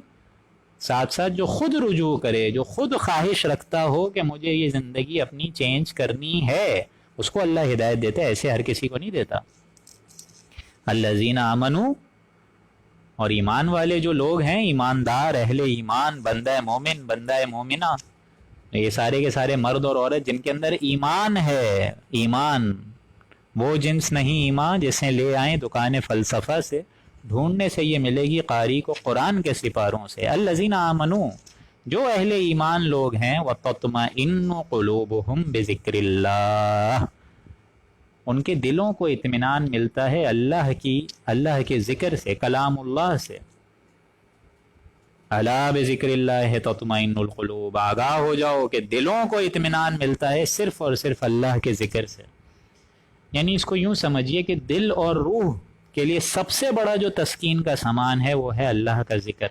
Speaker 1: ساتھ ساتھ جو خود رجوع کرے، جو خود خواہش رکھتا ہو کہ مجھے یہ زندگی اپنی چینج کرنی ہے، اس کو اللہ ہدایت دیتا ہے، ایسے ہر کسی کو نہیں دیتا۔ الذین آمنوا، اور ایمان والے جو لوگ ہیں، ایماندار اہل ایمان، بندہ مومن، بندہ مومنہ، یہ سارے کے سارے مرد اور عورت جن کے اندر ایمان ہے، ایمان وہ جنس نہیں ایمان جسے لے آئیں دکان فلسفہ سے، ڈھونڈنے سے یہ ملے گی قاری کو قرآن کے سپاروں سے۔ الذین آمنوا، جو اہل ایمان لوگ ہیں، وَتَطْمَئِنُّ قُلُوبُهُمْ بِذِكْرِ اللَّهِ، ان کے دلوں کو اطمینان ملتا ہے اللہ کے ذکر سے، کلام اللہ سے۔ الا بذکر اللہ تطمئن القلوب، آگاہ ہو جاؤ کہ دلوں کو اطمینان ملتا ہے صرف اور صرف اللہ کے ذکر سے۔ یعنی اس کو یوں سمجھیے کہ دل اور روح کے لیے سب سے بڑا جو تسکین کا سامان ہے وہ ہے اللہ کا ذکر۔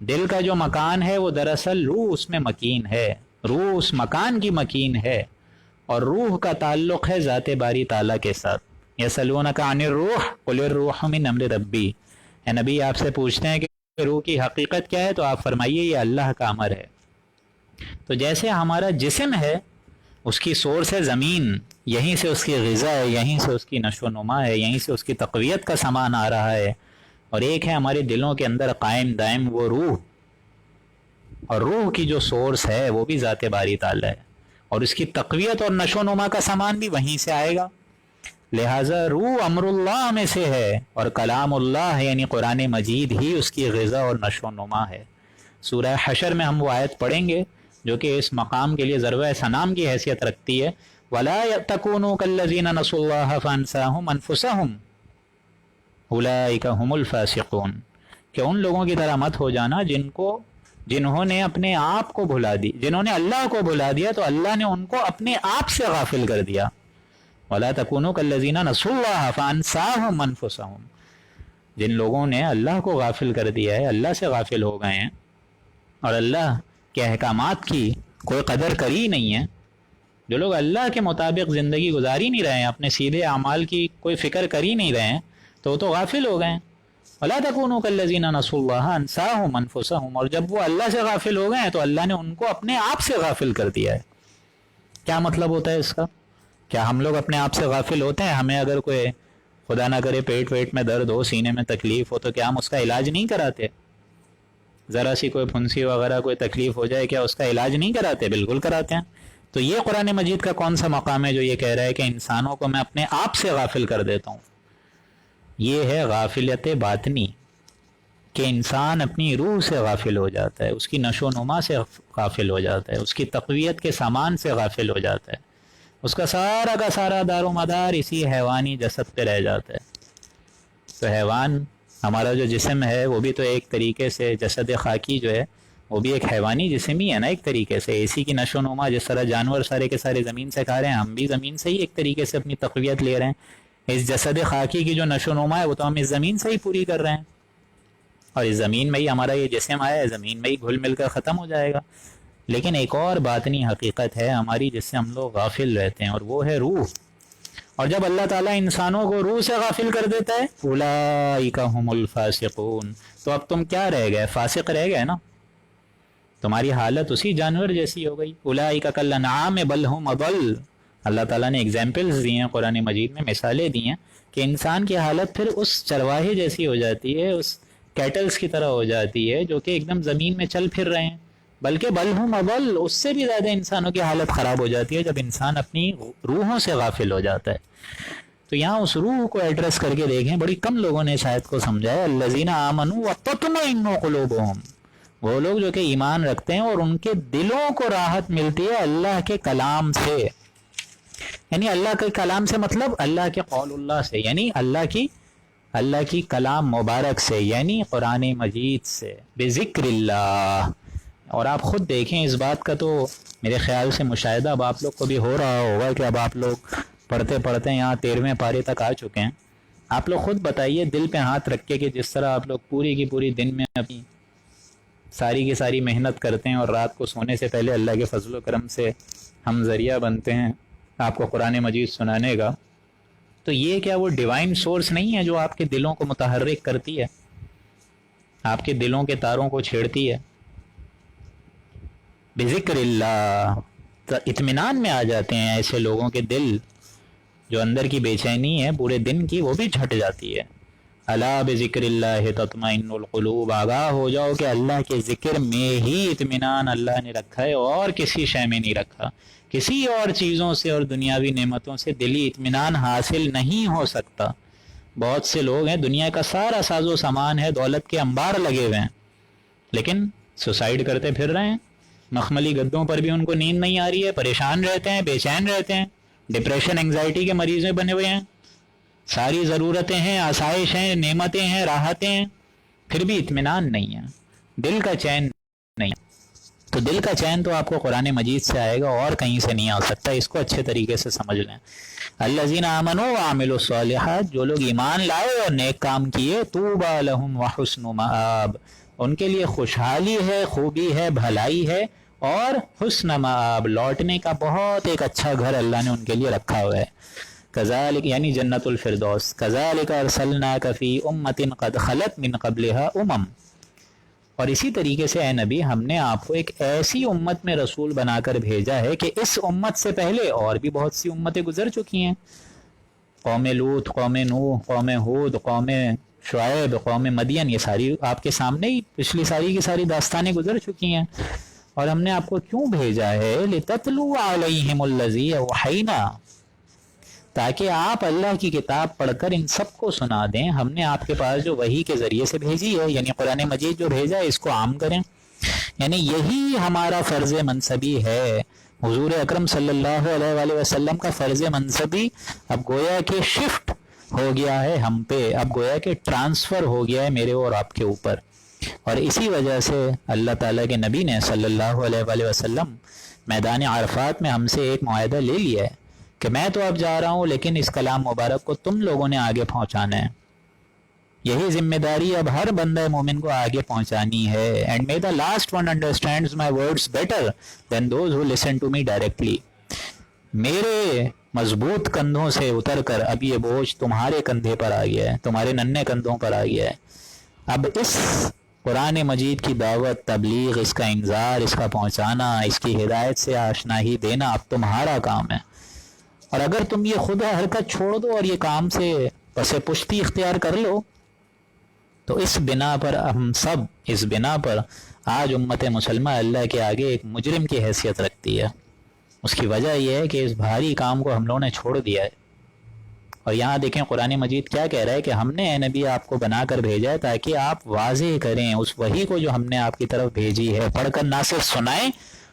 Speaker 1: دل کا جو مکان ہے وہ دراصل روح اس میں مکین ہے، روح اس مکان کی مکین ہے، اور روح کا تعلق ہے ذات باری تعالیٰ کے ساتھ. یسألونک عن الروح قل الروح من امر ربی. اے نبی آپ سے پوچھتے ہیں کہ روح کی حقیقت کیا ہے، تو آپ فرمائیے یہ اللہ کا امر ہے. تو جیسے ہمارا جسم ہے اس کی سورس ہے زمین، یہیں سے اس کی غذا ہے، یہیں سے اس کی نشو و نما ہے، یہیں سے اس کی تقویت کا سامان آ رہا ہے. اور ایک ہے ہمارے دلوں کے اندر قائم دائم وہ روح، اور روح کی جو سورس ہے وہ بھی ذات باری تعالیٰ ہے، اور اس کی تقویت اور نشو و نما کا سامان بھی وہیں سے آئے گا. لہٰذا روح امر اللہ میں سے ہے، اور کلام اللہ ہے یعنی قرآن مجید ہی اس کی غذا اور نشو و نما ہے. سورہ حشر میں ہم وہ آیت پڑھیں گے جو کہ اس مقام کے لیے ضربہ سنام کی حیثیت رکھتی ہے. وَلَا تَكُونُوا كَالَّذِينَ نَسُوا اللَّهَ فَأَنسَاهُمْ أَنفُسَهُمْ أُولَٰئِكَ هُمُ الْفَاسِقُونَ. کہ ان لوگوں کی طرح مت ہو جانا جنہوں نے اپنے آپ کو بھلا دی، جنہوں نے اللہ کو بھلا دیا تو اللہ نے ان کو اپنے آپ سے غافل کر دیا. وَلَا تَكُونُوا كَالَّذِينَ نَسُوا اللَّهَ فَأَنسَاهُمْ أَنفُسَهُمْ. جن لوگوں نے اللہ کو غافل کر دیا ہے، اللہ سے غافل ہو گئے ہیں اور اللہ کے احکامات کی کوئی قدر کری نہیں ہے، جو لوگ اللہ کے مطابق زندگی گزار ہی نہیں رہے ہیں، اپنے سیدھے اعمال کی کوئی فکر کر ہی نہیں رہے ہیں، تو وہ تو غافل ہو گئے ہیں. وَلَا تَكُونُوا كَالَّذِينَ نَسُوا اللَّهَ أَنسَاهُمْ أَنفُسَهُمْ. اور جب وہ اللہ سے غافل ہو گئے ہیں تو اللہ نے ان کو اپنے آپ سے غافل کر دیا ہے. کیا مطلب ہوتا ہے اس کا؟ کیا ہم لوگ اپنے آپ سے غافل ہوتے ہیں؟ ہمیں اگر کوئی خدا نہ کرے پیٹ ویٹ میں درد ہو، سینے میں تکلیف ہو، تو کیا ہم اس کا علاج نہیں کراتے؟ ذرا سی کوئی پھنسی وغیرہ کوئی تکلیف ہو جائے کیا اس کا علاج نہیں کراتے؟ بالکل کراتے ہیں. تو یہ قرآن مجید کا کون سا مقام ہے جو یہ کہہ رہا ہے کہ انسانوں کو میں اپنے آپ سے غافل کر دیتا ہوں؟ یہ ہے غافلیت باطنی، کہ انسان اپنی روح سے غافل ہو جاتا ہے، اس کی نشو و نما سے غافل ہو جاتا ہے، اس کی تقویت کے سامان سے غافل ہو جاتا ہے، اس کا سارا دار و مدار اسی حیوانی جسد پہ رہ جاتا ہے. تو حیوان ہمارا جو جسم ہے وہ بھی تو ایک طریقے سے جسد خاکی جو ہے وہ بھی ایک حیوانی جسم ہی ہے نا. ایک طریقے سے اسی کی نشو و نما، جس طرح جانور سارے کے سارے زمین سے کھا رہے ہیں، ہم بھی زمین سے ہی ایک طریقے سے اپنی تقویت لے رہے ہیں. اس جسد خاکی کی جو نشو و نما ہے وہ تو ہم اس زمین سے ہی پوری کر رہے ہیں، اور اس زمین میں ہی ہمارا یہ جسم آیا ہے، زمین میں ہی گھل مل کر ختم ہو جائے گا. لیکن ایک اور باطنی حقیقت ہے ہماری جس سے ہم لوگ غافل رہتے ہیں، اور وہ ہے روح. اور جب اللہ تعالیٰ انسانوں کو روح سے غافل کر دیتا ہے، اولئک هم الفاسقون، تو اب تم کیا رہ گئے؟ فاسق رہ گئے نا. تمہاری حالت اسی جانور جیسی ہو گئی. اولئک کالانعام بل هم اضل. اللہ تعالیٰ نے اگزامپلز دی ہیں قرآن مجید میں، مثالیں دی ہیں کہ انسان کی حالت پھر اس چرواہے جیسی ہو جاتی ہے، اس کیٹلز کی طرح ہو جاتی ہے جو کہ ایک دم زمین میں چل پھر رہے ہیں. بلکہ بل ہم اضل، اس سے بھی زیادہ انسانوں کی حالت خراب ہو جاتی ہے جب انسان اپنی روحوں سے غافل ہو جاتا ہے. تو یہاں اس روح کو ایڈریس کر کے دیکھیں، بڑی کم لوگوں نے اس آیت کو سمجھا ہے. الذین آمنوا وتطمئن قلوبہم، وہ لوگ جو کہ ایمان رکھتے ہیں اور ان کے دلوں کو راحت ملتی ہے اللہ کے کلام سے. یعنی اللہ کے کلام سے مطلب اللہ کے قول اللہ سے، یعنی اللہ کی کلام مبارک سے، یعنی قرآن مجید سے، بذکر اللہ. اور آپ خود دیکھیں اس بات کا تو میرے خیال سے مشاہدہ اب آپ لوگ کو بھی ہو رہا ہوگا کہ اب آپ لوگ پڑھتے یہاں 13ویں پارے تک آ چکے ہیں. آپ لوگ خود بتائیے دل پہ ہاتھ رکھ کے کہ جس طرح آپ لوگ پوری کی پوری دن میں اپنی ساری کی ساری محنت کرتے ہیں اور رات کو سونے سے پہلے اللہ کے فضل و کرم سے ہم ذریعہ بنتے ہیں آپ کو قرآن مجید سنانے کا، تو یہ کیا وہ ڈیوائن سورس نہیں ہے جو آپ کے دلوں کو متحرک کرتی ہے، آپ کے دلوں کے تاروں کو چھیڑتی ہے؟ بذکر اللہ. تو اطمینان میں آ جاتے ہیں ایسے لوگوں کے دل، جو اندر کی بے چینی ہے پورے دن کی وہ بھی جھٹ جاتی ہے. الا بذکر اللہ تطمئن القلوب، آگاہ ہو جاؤ کہ اللہ کے ذکر میں ہی اطمینان اللہ نے رکھا ہے، اور کسی شے میں نہیں رکھا. کسی اور چیزوں سے اور دنیاوی نعمتوں سے دلی اطمینان حاصل نہیں ہو سکتا. بہت سے لوگ ہیں دنیا کا سارا ساز و سامان ہے، دولت کے انبار لگے ہوئے ہیں، لیکن سوسائڈ کرتے پھر رہے ہیں. مخملی گدوں پر بھی ان کو نیند نہیں آ رہی ہے، پریشان رہتے ہیں، بے چین رہتے ہیں، ڈپریشن انگزائٹی کے مریض بنے ہوئے ہیں. ساری ضرورتیں ہیں، آسائش ہیں، نعمتیں ہیں، راحتیں ہیں، پھر بھی اطمینان نہیں ہے، دل کا چین نہیں. تو دل کا چین تو آپ کو قرآن مجید سے آئے گا اور کہیں سے نہیں آ سکتا. اس کو اچھے طریقے سے سمجھ لیں. الذین آمنوا وعملوا الصالحات، جو لوگ ایمان لائے اور نیک کام کیے، طوبی لہم وحسن مآب، ان کے لیے خوشحالی ہے، خوبی ہے، بھلائی ہے اور حسن مآب، لوٹنے کا بہت ایک اچھا گھر اللہ نے ان کے لیے رکھا ہوا ہے. کذالک یعنی جنت الفردوس. کذالک ارسلناک فی امۃ قد خلت من قبلها امم. اور اسی طریقے سے اے نبی ہم نے آپ کو ایک ایسی امت میں رسول بنا کر بھیجا ہے کہ اس امت سے پہلے اور بھی بہت سی امتیں گزر چکی ہیں. قوم لوط، قوم نوح، قوم ہود، قوم شعیب، قوم مدین، یہ ساری آپ کے سامنے ہی پچھلی ساری کی ساری داستانیں گزر چکی ہیں. اور ہم نے آپ کو کیوں بھیجا ہے؟ لِتَتْلُوَ عَلَيْهِمُ الَّذِي أَوْحَيْنَا، تاکہ آپ اللہ کی کتاب پڑھ کر ان سب کو سنا دیں. ہم نے آپ کے پاس جو وحی کے ذریعے سے بھیجی ہے، یعنی قرآن مجید جو بھیجا ہے، اس کو عام کریں. یعنی یہی ہمارا فرض منصبی ہے. حضور اکرم صلی اللہ علیہ وآلہ وسلم کا فرض منصبی اب گویا کہ شفٹ ہو گیا ہے ہم پہ، اب گویا کہ ٹرانسفر ہو گیا ہے میرے اور آپ کے اوپر. اور اسی وجہ سے اللہ تعالیٰ کے نبی نے صلی اللہ علیہ وآلہ وسلم میدان عرفات میں ہم سے ایک معاہدہ لے لیا ہے کہ میں تو اب جا رہا ہوں، لیکن اس کلام مبارک کو تم لوگوں نے آگے پہنچانا ہے. یہی ذمہ داری اب ہر بندہ مومن کو آگے پہنچانی ہے. And may the last one understands my words better than those who listen to me directly. میرے مضبوط کندھوں سے اتر کر اب یہ بوجھ تمہارے کندھے پر آ گیا ہے، تمہارے ننھے کندھوں پر آ گیا ہے. اب اس قرآن مجید کی دعوت، تبلیغ، اس کا انذار، اس کا پہنچانا، اس کی ہدایت سے آشنائی دینا اب تمہارا کام ہے. اور اگر تم یہ خود حرکت چھوڑ دو اور یہ کام سے پس پشتی اختیار کر لو، تو اس بنا پر ہم سب، اس بنا پر آج امت مسلمہ اللہ کے آگے ایک مجرم کی حیثیت رکھتی ہے. اس کی وجہ یہ ہے کہ اس بھاری کام کو ہم لوگوں نے چھوڑ دیا ہے. اور یہاں دیکھیں قرآن مجید کیا کہہ رہا ہے کہ ہم نے اے نبی آپ کو بنا کر بھیجا ہے تاکہ آپ واضح کریں اس وحی کو جو ہم نے آپ کی طرف بھیجی ہے. پڑھ کر نہ صرف سنائیں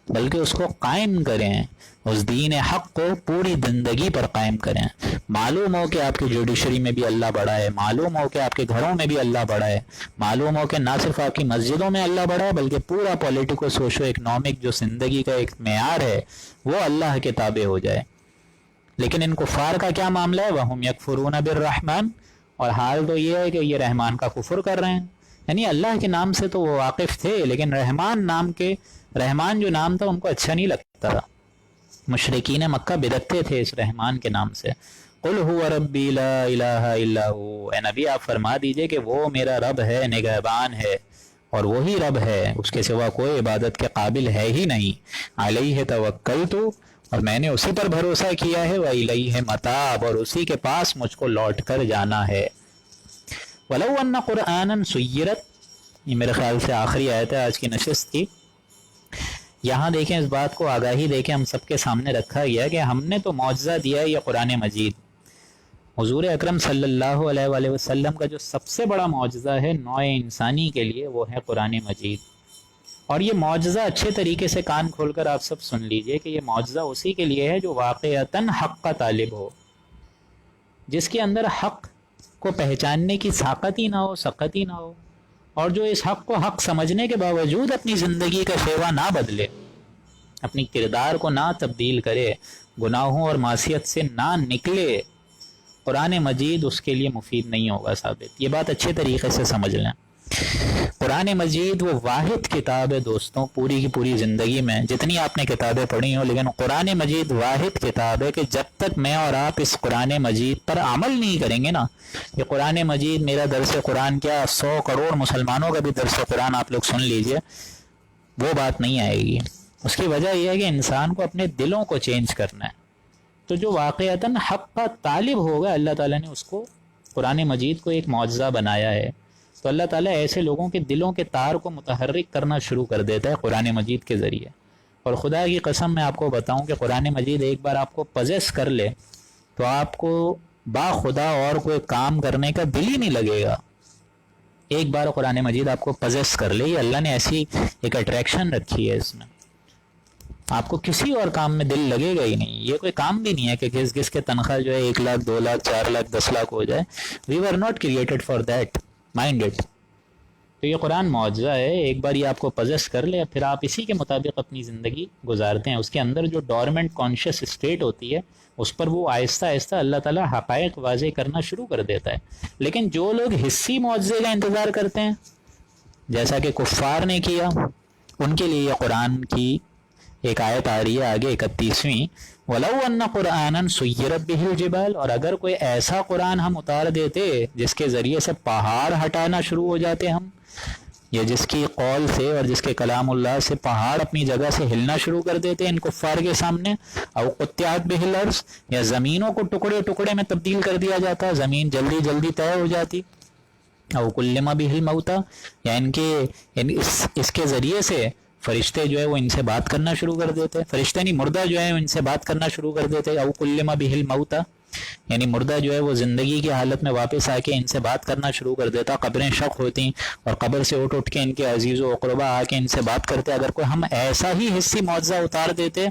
Speaker 1: بلکہ اس کو قائم کریں، اس دین حق کو پوری زندگی پر قائم کریں. معلوم ہو کہ آپ کی جوڈیشری میں بھی اللہ بڑا ہے، معلوم ہو کہ آپ کے گھروں میں بھی اللہ بڑا ہے، معلوم ہو کہ نہ صرف آپ کی مسجدوں میں اللہ بڑا ہے بلکہ پورا پولیٹیکو سوشو اکنامک جو زندگی کا ایک معیار ہے وہ اللہ کے تابع ہو جائے. لیکن ان کفار کا کیا معاملہ ہے؟ وَهُمْ يَكْفُرُونَ بِالرَّحْمَنِ، اور حال تو یہ ہے کہ یہ رحمان کا کفر کر رہے ہیں. یعنی اللہ کے نام سے تو وہ واقف تھے، لیکن رحمان جو نام تھا ان کو اچھا نہیں لگتا تھا. مشرکین مکہ بدعتے تھے اس رحمان کے نام سے. قُلْ هُوَ رَبِّي لَا إِلَٰهَ إِلَّا هُوَ، اے نبی آپ فرما دیجئے کہ وہ میرا رب ہے، نگہبان ہے، اور وہی رب ہے، اس کے سوا کوئی عبادت کے قابل ہے ہی نہیں. عَلَيْهِ تَوَكَّلْتُ، اور میں نے اسی پر بھروسہ کیا ہے. وَإِلَيْهِ مَتَابُ، اور اسی کے پاس مجھ کو لوٹ کر جانا ہے. وَلَوْ أَنَّ قُرْآنًا سُيِّرَتْ، یہ میرے خیال سے آخری آیت ہے آج کی نشست کی. یہاں دیکھیں اس بات کو آگاہی دے کے ہم سب کے سامنے رکھا گیا کہ ہم نے تو معجزہ دیا ہے یہ قرآن مجید. حضور اکرم صلی اللہ علیہ وآلہ وسلم کا جو سب سے بڑا معجزہ ہے نوع انسانی کے لیے وہ ہے قرآن مجید. اور یہ معجزہ اچھے طریقے سے کان کھول کر آپ سب سن لیجئے کہ یہ معجزہ اسی کے لیے ہے جو واقعتاً حق کا طالب ہو، جس کے اندر حق کو پہچاننے کی طاقت ہی نہ ہو، سخت ہی نہ ہو، اور جو اس حق کو حق سمجھنے کے باوجود اپنی زندگی کا شیوا نہ بدلے، اپنی کردار کو نہ تبدیل کرے، گناہوں اور معصیت سے نہ نکلے. قرآن مجید اس کے لیے مفید نہیں ہوگا ثابت. یہ بات اچھے طریقے سے سمجھ لیں. قرآن مجید وہ واحد کتاب ہے دوستوں، پوری کی پوری زندگی میں جتنی آپ نے کتابیں پڑھی ہوں، لیکن قرآن مجید واحد کتاب ہے کہ جب تک میں اور آپ اس قرآن مجید پر عمل نہیں کریں گے نا، یہ قرآن مجید میرا درس قرآن کیا 100 کروڑ مسلمانوں کا بھی درس قرآن آپ لوگ سن لیجئے، وہ بات نہیں آئے گی. اس کی وجہ یہ ہے کہ انسان کو اپنے دلوں کو چینج کرنا ہے. تو جو واقعتاً حق کا طالب ہوگا اللہ تعالیٰ نے اس کو قرآن مجید کو ایک معجزہ بنایا ہے. تو اللہ تعالیٰ ایسے لوگوں کے دلوں کے تار کو متحرک کرنا شروع کر دیتا ہے قرآن مجید کے ذریعے. اور خدا کی قسم میں آپ کو بتاؤں کہ قرآن مجید ایک بار آپ کو پوزیس کر لے تو آپ کو با خدا اور کوئی کام کرنے کا دل ہی نہیں لگے گا. ایک بار قرآن مجید آپ کو پوزیس کر لے، یہ اللہ نے ایسی ایک اٹریکشن رکھی ہے اس میں، آپ کو کسی اور کام میں دل لگے گا ہی نہیں. یہ کوئی کام بھی نہیں ہے کہ کس کے تنخواہ جو ہے 1 لاکھ 2 لاکھ 4 لاکھ 10 لاکھ ہو جائے. We were not created for that, mind it. تو یہ قرآن معجزہ ہے، ایک بار یہ آپ کو پوزیس کر لے پھر آپ اسی کے مطابق اپنی زندگی گزارتے ہیں. اس کے اندر جو ڈورمنٹ کانشیس اسٹیٹ ہوتی ہے اس پر وہ آہستہ آہستہ اللہ تعالیٰ حقائق واضح کرنا شروع کر دیتا ہے. لیکن جو لوگ حصی معجزے کا انتظار کرتے ہیں جیسا کہ کفار نے کیا، ان کے لیے یہ قرآن کی ایک آیت آ رہی ہے آگے 31ویں، وَلَوْ أَنَّ قُرْآنًا سُيِّرَتْ بِهِ الْجِبَالُ، اور اگر کوئی ایسا قرآن ہم اتار دیتے جس کے ذریعے سے پہاڑ ہٹانا شروع ہو جاتے ہم، یا جس کی قول سے اور جس کے کلام اللہ سے پہاڑ اپنی جگہ سے ہلنا شروع کر دیتے ان کفار کے سامنے، او قطعت بہ الارض، یا زمینوں کو ٹکڑے ٹکڑے میں تبدیل کر دیا جاتا، زمین جلدی جلدی طے ہو جاتی، او کلم بہ الموتى، یا اس کے ذریعے سے فرشتے جو ہے وہ ان سے بات کرنا شروع کر دیتے، فرشتے نہیں مردہ جو ہے ان سے بات کرنا شروع کر دیتے، او کلم بہ الموتى، یعنی مردہ جو ہے وہ زندگی کی حالت میں واپس آ کے ان سے بات کرنا شروع کر دیتا، قبریں شق ہوتی اور قبر سے اٹھ کے ان کے عزیز و اقربا آ کے ان سے بات کرتے، اگر کوئی ہم ایسا ہی حسی معجزہ اتار دیتے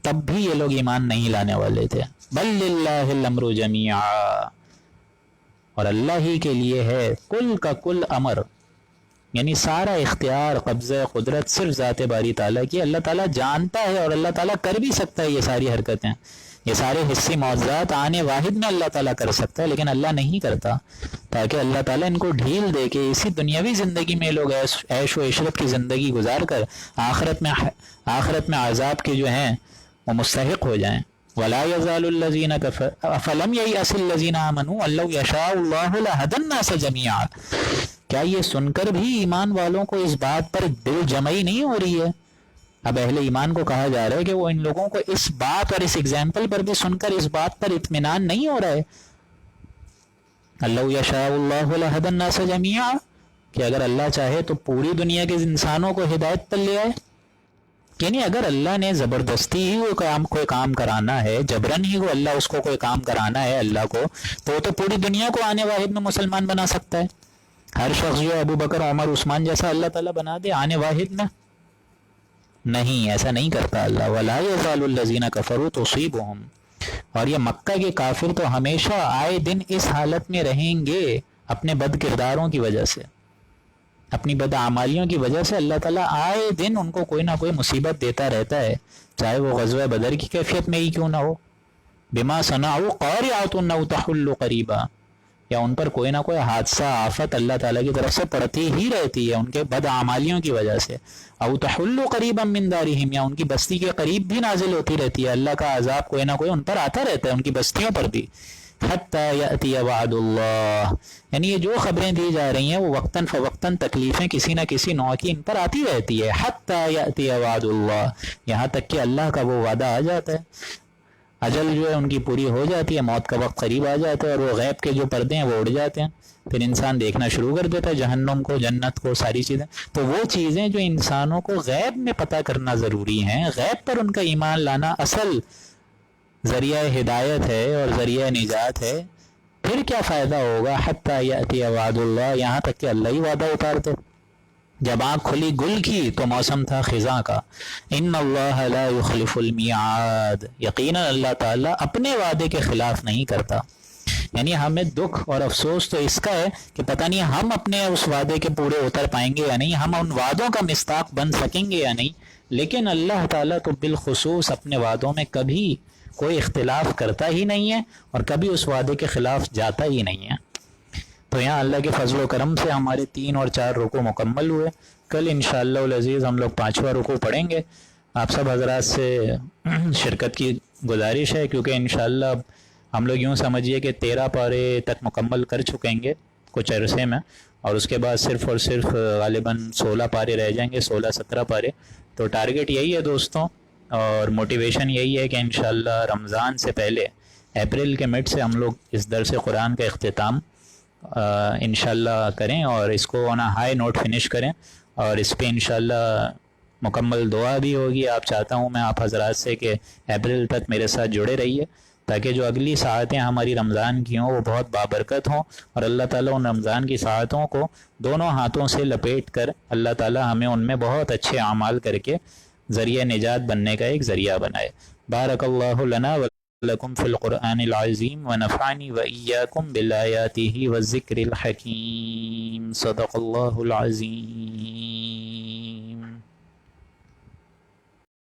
Speaker 1: تب بھی یہ لوگ ایمان نہیں لانے والے تھے۔ بل للہ الامر جمیعا، اور اللہ ہی کے لیے ہے کل کا کل امر، یعنی سارا اختیار قبضہ قدرت صرف ذات باری تعالیٰ کی۔ اللہ تعالیٰ جانتا ہے اور اللہ تعالیٰ کر بھی سکتا ہے یہ ساری حرکتیں، یہ سارے حصے معجزات آنے واحد میں اللہ تعالیٰ کر سکتا ہے، لیکن اللہ نہیں کرتا، تاکہ اللہ تعالیٰ ان کو ڈھیل دے کہ اسی دنیاوی زندگی میں لوگ عیش و عشرت کی زندگی گزار کر آخرت میں عذاب کے جو ہیں وہ مستحق ہو جائیں۔ وَلَا يَزَالُ الَّذِينَ كَفَرُوا أَفَلَمْ يَيْأَسِ الَّذِينَ آمَنُوا أَن لَّوْ يَشَاءُ اللَّهُ لَهَدَى النَّاسَ جَمِيعًا، کیا یہ سن کر بھی ایمان والوں کو اس بات پر دل جمعی نہیں ہو رہی ہے؟ اب اہل ایمان کو کہا جا رہا ہے کہ وہ ان لوگوں کو اس بات اور اس ایگزامپل پر بھی سن کر اس بات پر اطمینان نہیں ہو رہا ہے، اللہ یشاء اللہ لہدی الناس جمیعا، کہ اگر اللہ چاہے تو پوری دنیا کے انسانوں کو ہدایت پر لے آئے، یعنی اگر اللہ نے زبردستی ہی کوئی کام کرانا ہے، جبرن ہی اللہ اس کو کوئی کام کرانا ہے اللہ کو، تو وہ تو پوری دنیا کو آنے واحد میں مسلمان بنا سکتا ہے، ہر شخص جو ابو بکر عمر عثمان جیسا اللہ تعالیٰ بنا دے آنے واحد میں، نہیں، ایسا نہیں کرتا اللہ۔ وَلَا يَزَالُ الَّذِينَ كَفَرُوا تُصِيبُهُمْ، اور یہ مکہ کے کافر تو ہمیشہ آئے دن اس حالت میں رہیں گے اپنے بد کرداروں کی وجہ سے، اپنی بد اعمالیوں کی وجہ سے اللہ تعالیٰ آئے دن ان کو کوئی نہ کوئی مصیبت دیتا رہتا ہے، چاہے وہ غزوہ بدر کی کیفیت میں ہی کیوں نہ ہو، بما صنعوا قارعۃ او تحل قریبا، یا ان پر کوئی نہ کوئی حادثہ آفت اللہ تعالیٰ کی طرف سے پڑتی ہی رہتی ہے ان کے بد اعمالیوں کی وجہ سے، او تحل قریبا من دارہم، یا ان کی بستی کے قریب بھی نازل ہوتی رہتی ہے، اللہ کا عذاب کوئی نہ کوئی ان پر آتا رہتا ہے ان کی بستیوں پر بھی، حتی یأتی وعد اللہ، یعنی یہ جو خبریں دی جا رہی ہیں وہ وقتاً فوقتاً تکلیفیں کسی نہ کسی نوع کی ان پر آتی رہتی ہے، حتی یأتی وعد اللہ، یہاں تک کہ اللہ کا وہ وعدہ آ جاتا ہے، اجل جو ہے ان کی پوری ہو جاتی ہے، موت کا وقت قریب آ جاتا ہے اور وہ غیب کے جو پردے ہیں وہ اڑ جاتے ہیں، پھر انسان دیکھنا شروع کر دیتا ہے جہنم کو، جنت کو، ساری چیزیں۔ تو وہ چیزیں جو انسانوں کو غیب میں پتہ کرنا ضروری ہیں، غیب پر ان کا ایمان لانا اصل ذریعہ ہدایت ہے اور ذریعہ نجات ہے، پھر کیا فائدہ ہوگا؟ حتی یأتی وعد اللہ، یہاں تک کہ اللہ ہی وعدہ اتارتے۔ جب آنکھ کھلی گل کی تو موسم تھا خزاں کا، ان اللہ لا یخلف المیعاد، یقینا اللہ تعالیٰ اپنے وعدے کے خلاف نہیں کرتا، یعنی ہمیں دکھ اور افسوس تو اس کا ہے کہ پتہ نہیں ہم اپنے اس وعدے کے پورے اتر پائیں گے یا نہیں، ہم ان وعدوں کا مصداق بن سکیں گے یا نہیں، لیکن اللہ تعالیٰ تو بالخصوص اپنے وعدوں میں کبھی کوئی اختلاف کرتا ہی نہیں ہے اور کبھی اس وعدے کے خلاف جاتا ہی نہیں ہے۔ تو یہاں اللہ کے فضل و کرم سے ہمارے 3 اور 4 رکوع مکمل ہوئے، کل انشاءاللہ العزیز ہم لوگ 5واں رکوع پڑھیں گے۔ آپ سب حضرات سے شرکت کی گزارش ہے، کیونکہ انشاءاللہ ہم لوگ یوں سمجھیے کہ 13 پارے تک مکمل کر چکیں گے کچھ عرصے میں، اور اس کے بعد صرف اور صرف غالباً 16 پارے رہ جائیں گے، 16-17 پارے۔ تو ٹارگٹ یہی ہے دوستوں، اور موٹیویشن یہی ہے کہ انشاءاللہ رمضان سے پہلے اپریل کے مڈ سے ہم لوگ اس درس قرآن کا اختتام انشاءاللہ کریں اور اس کو آن ہائی نوٹ فنش کریں، اور اس پہ انشاءاللہ مکمل دعا بھی ہوگی۔ آپ چاہتا ہوں میں آپ حضرات سے کہ اپریل تک میرے ساتھ جڑے رہیے، تاکہ جو اگلی ساعتیں ہماری رمضان کی ہوں وہ بہت بابرکت ہوں، اور اللہ تعالیٰ ان رمضان کی ساعتوں کو دونوں ہاتھوں سے لپیٹ کر اللہ تعالیٰ ہمیں ان میں بہت اچھے اعمال کر کے ذریعہ نجات بننے کا ایک ذریعہ بنائے۔ بارک اللہ لنا ولکم فی القرآن العظیم ونفعنی وإیاکم بالآیاتہ والذکر الحکیم، صدق اللہ العظیم۔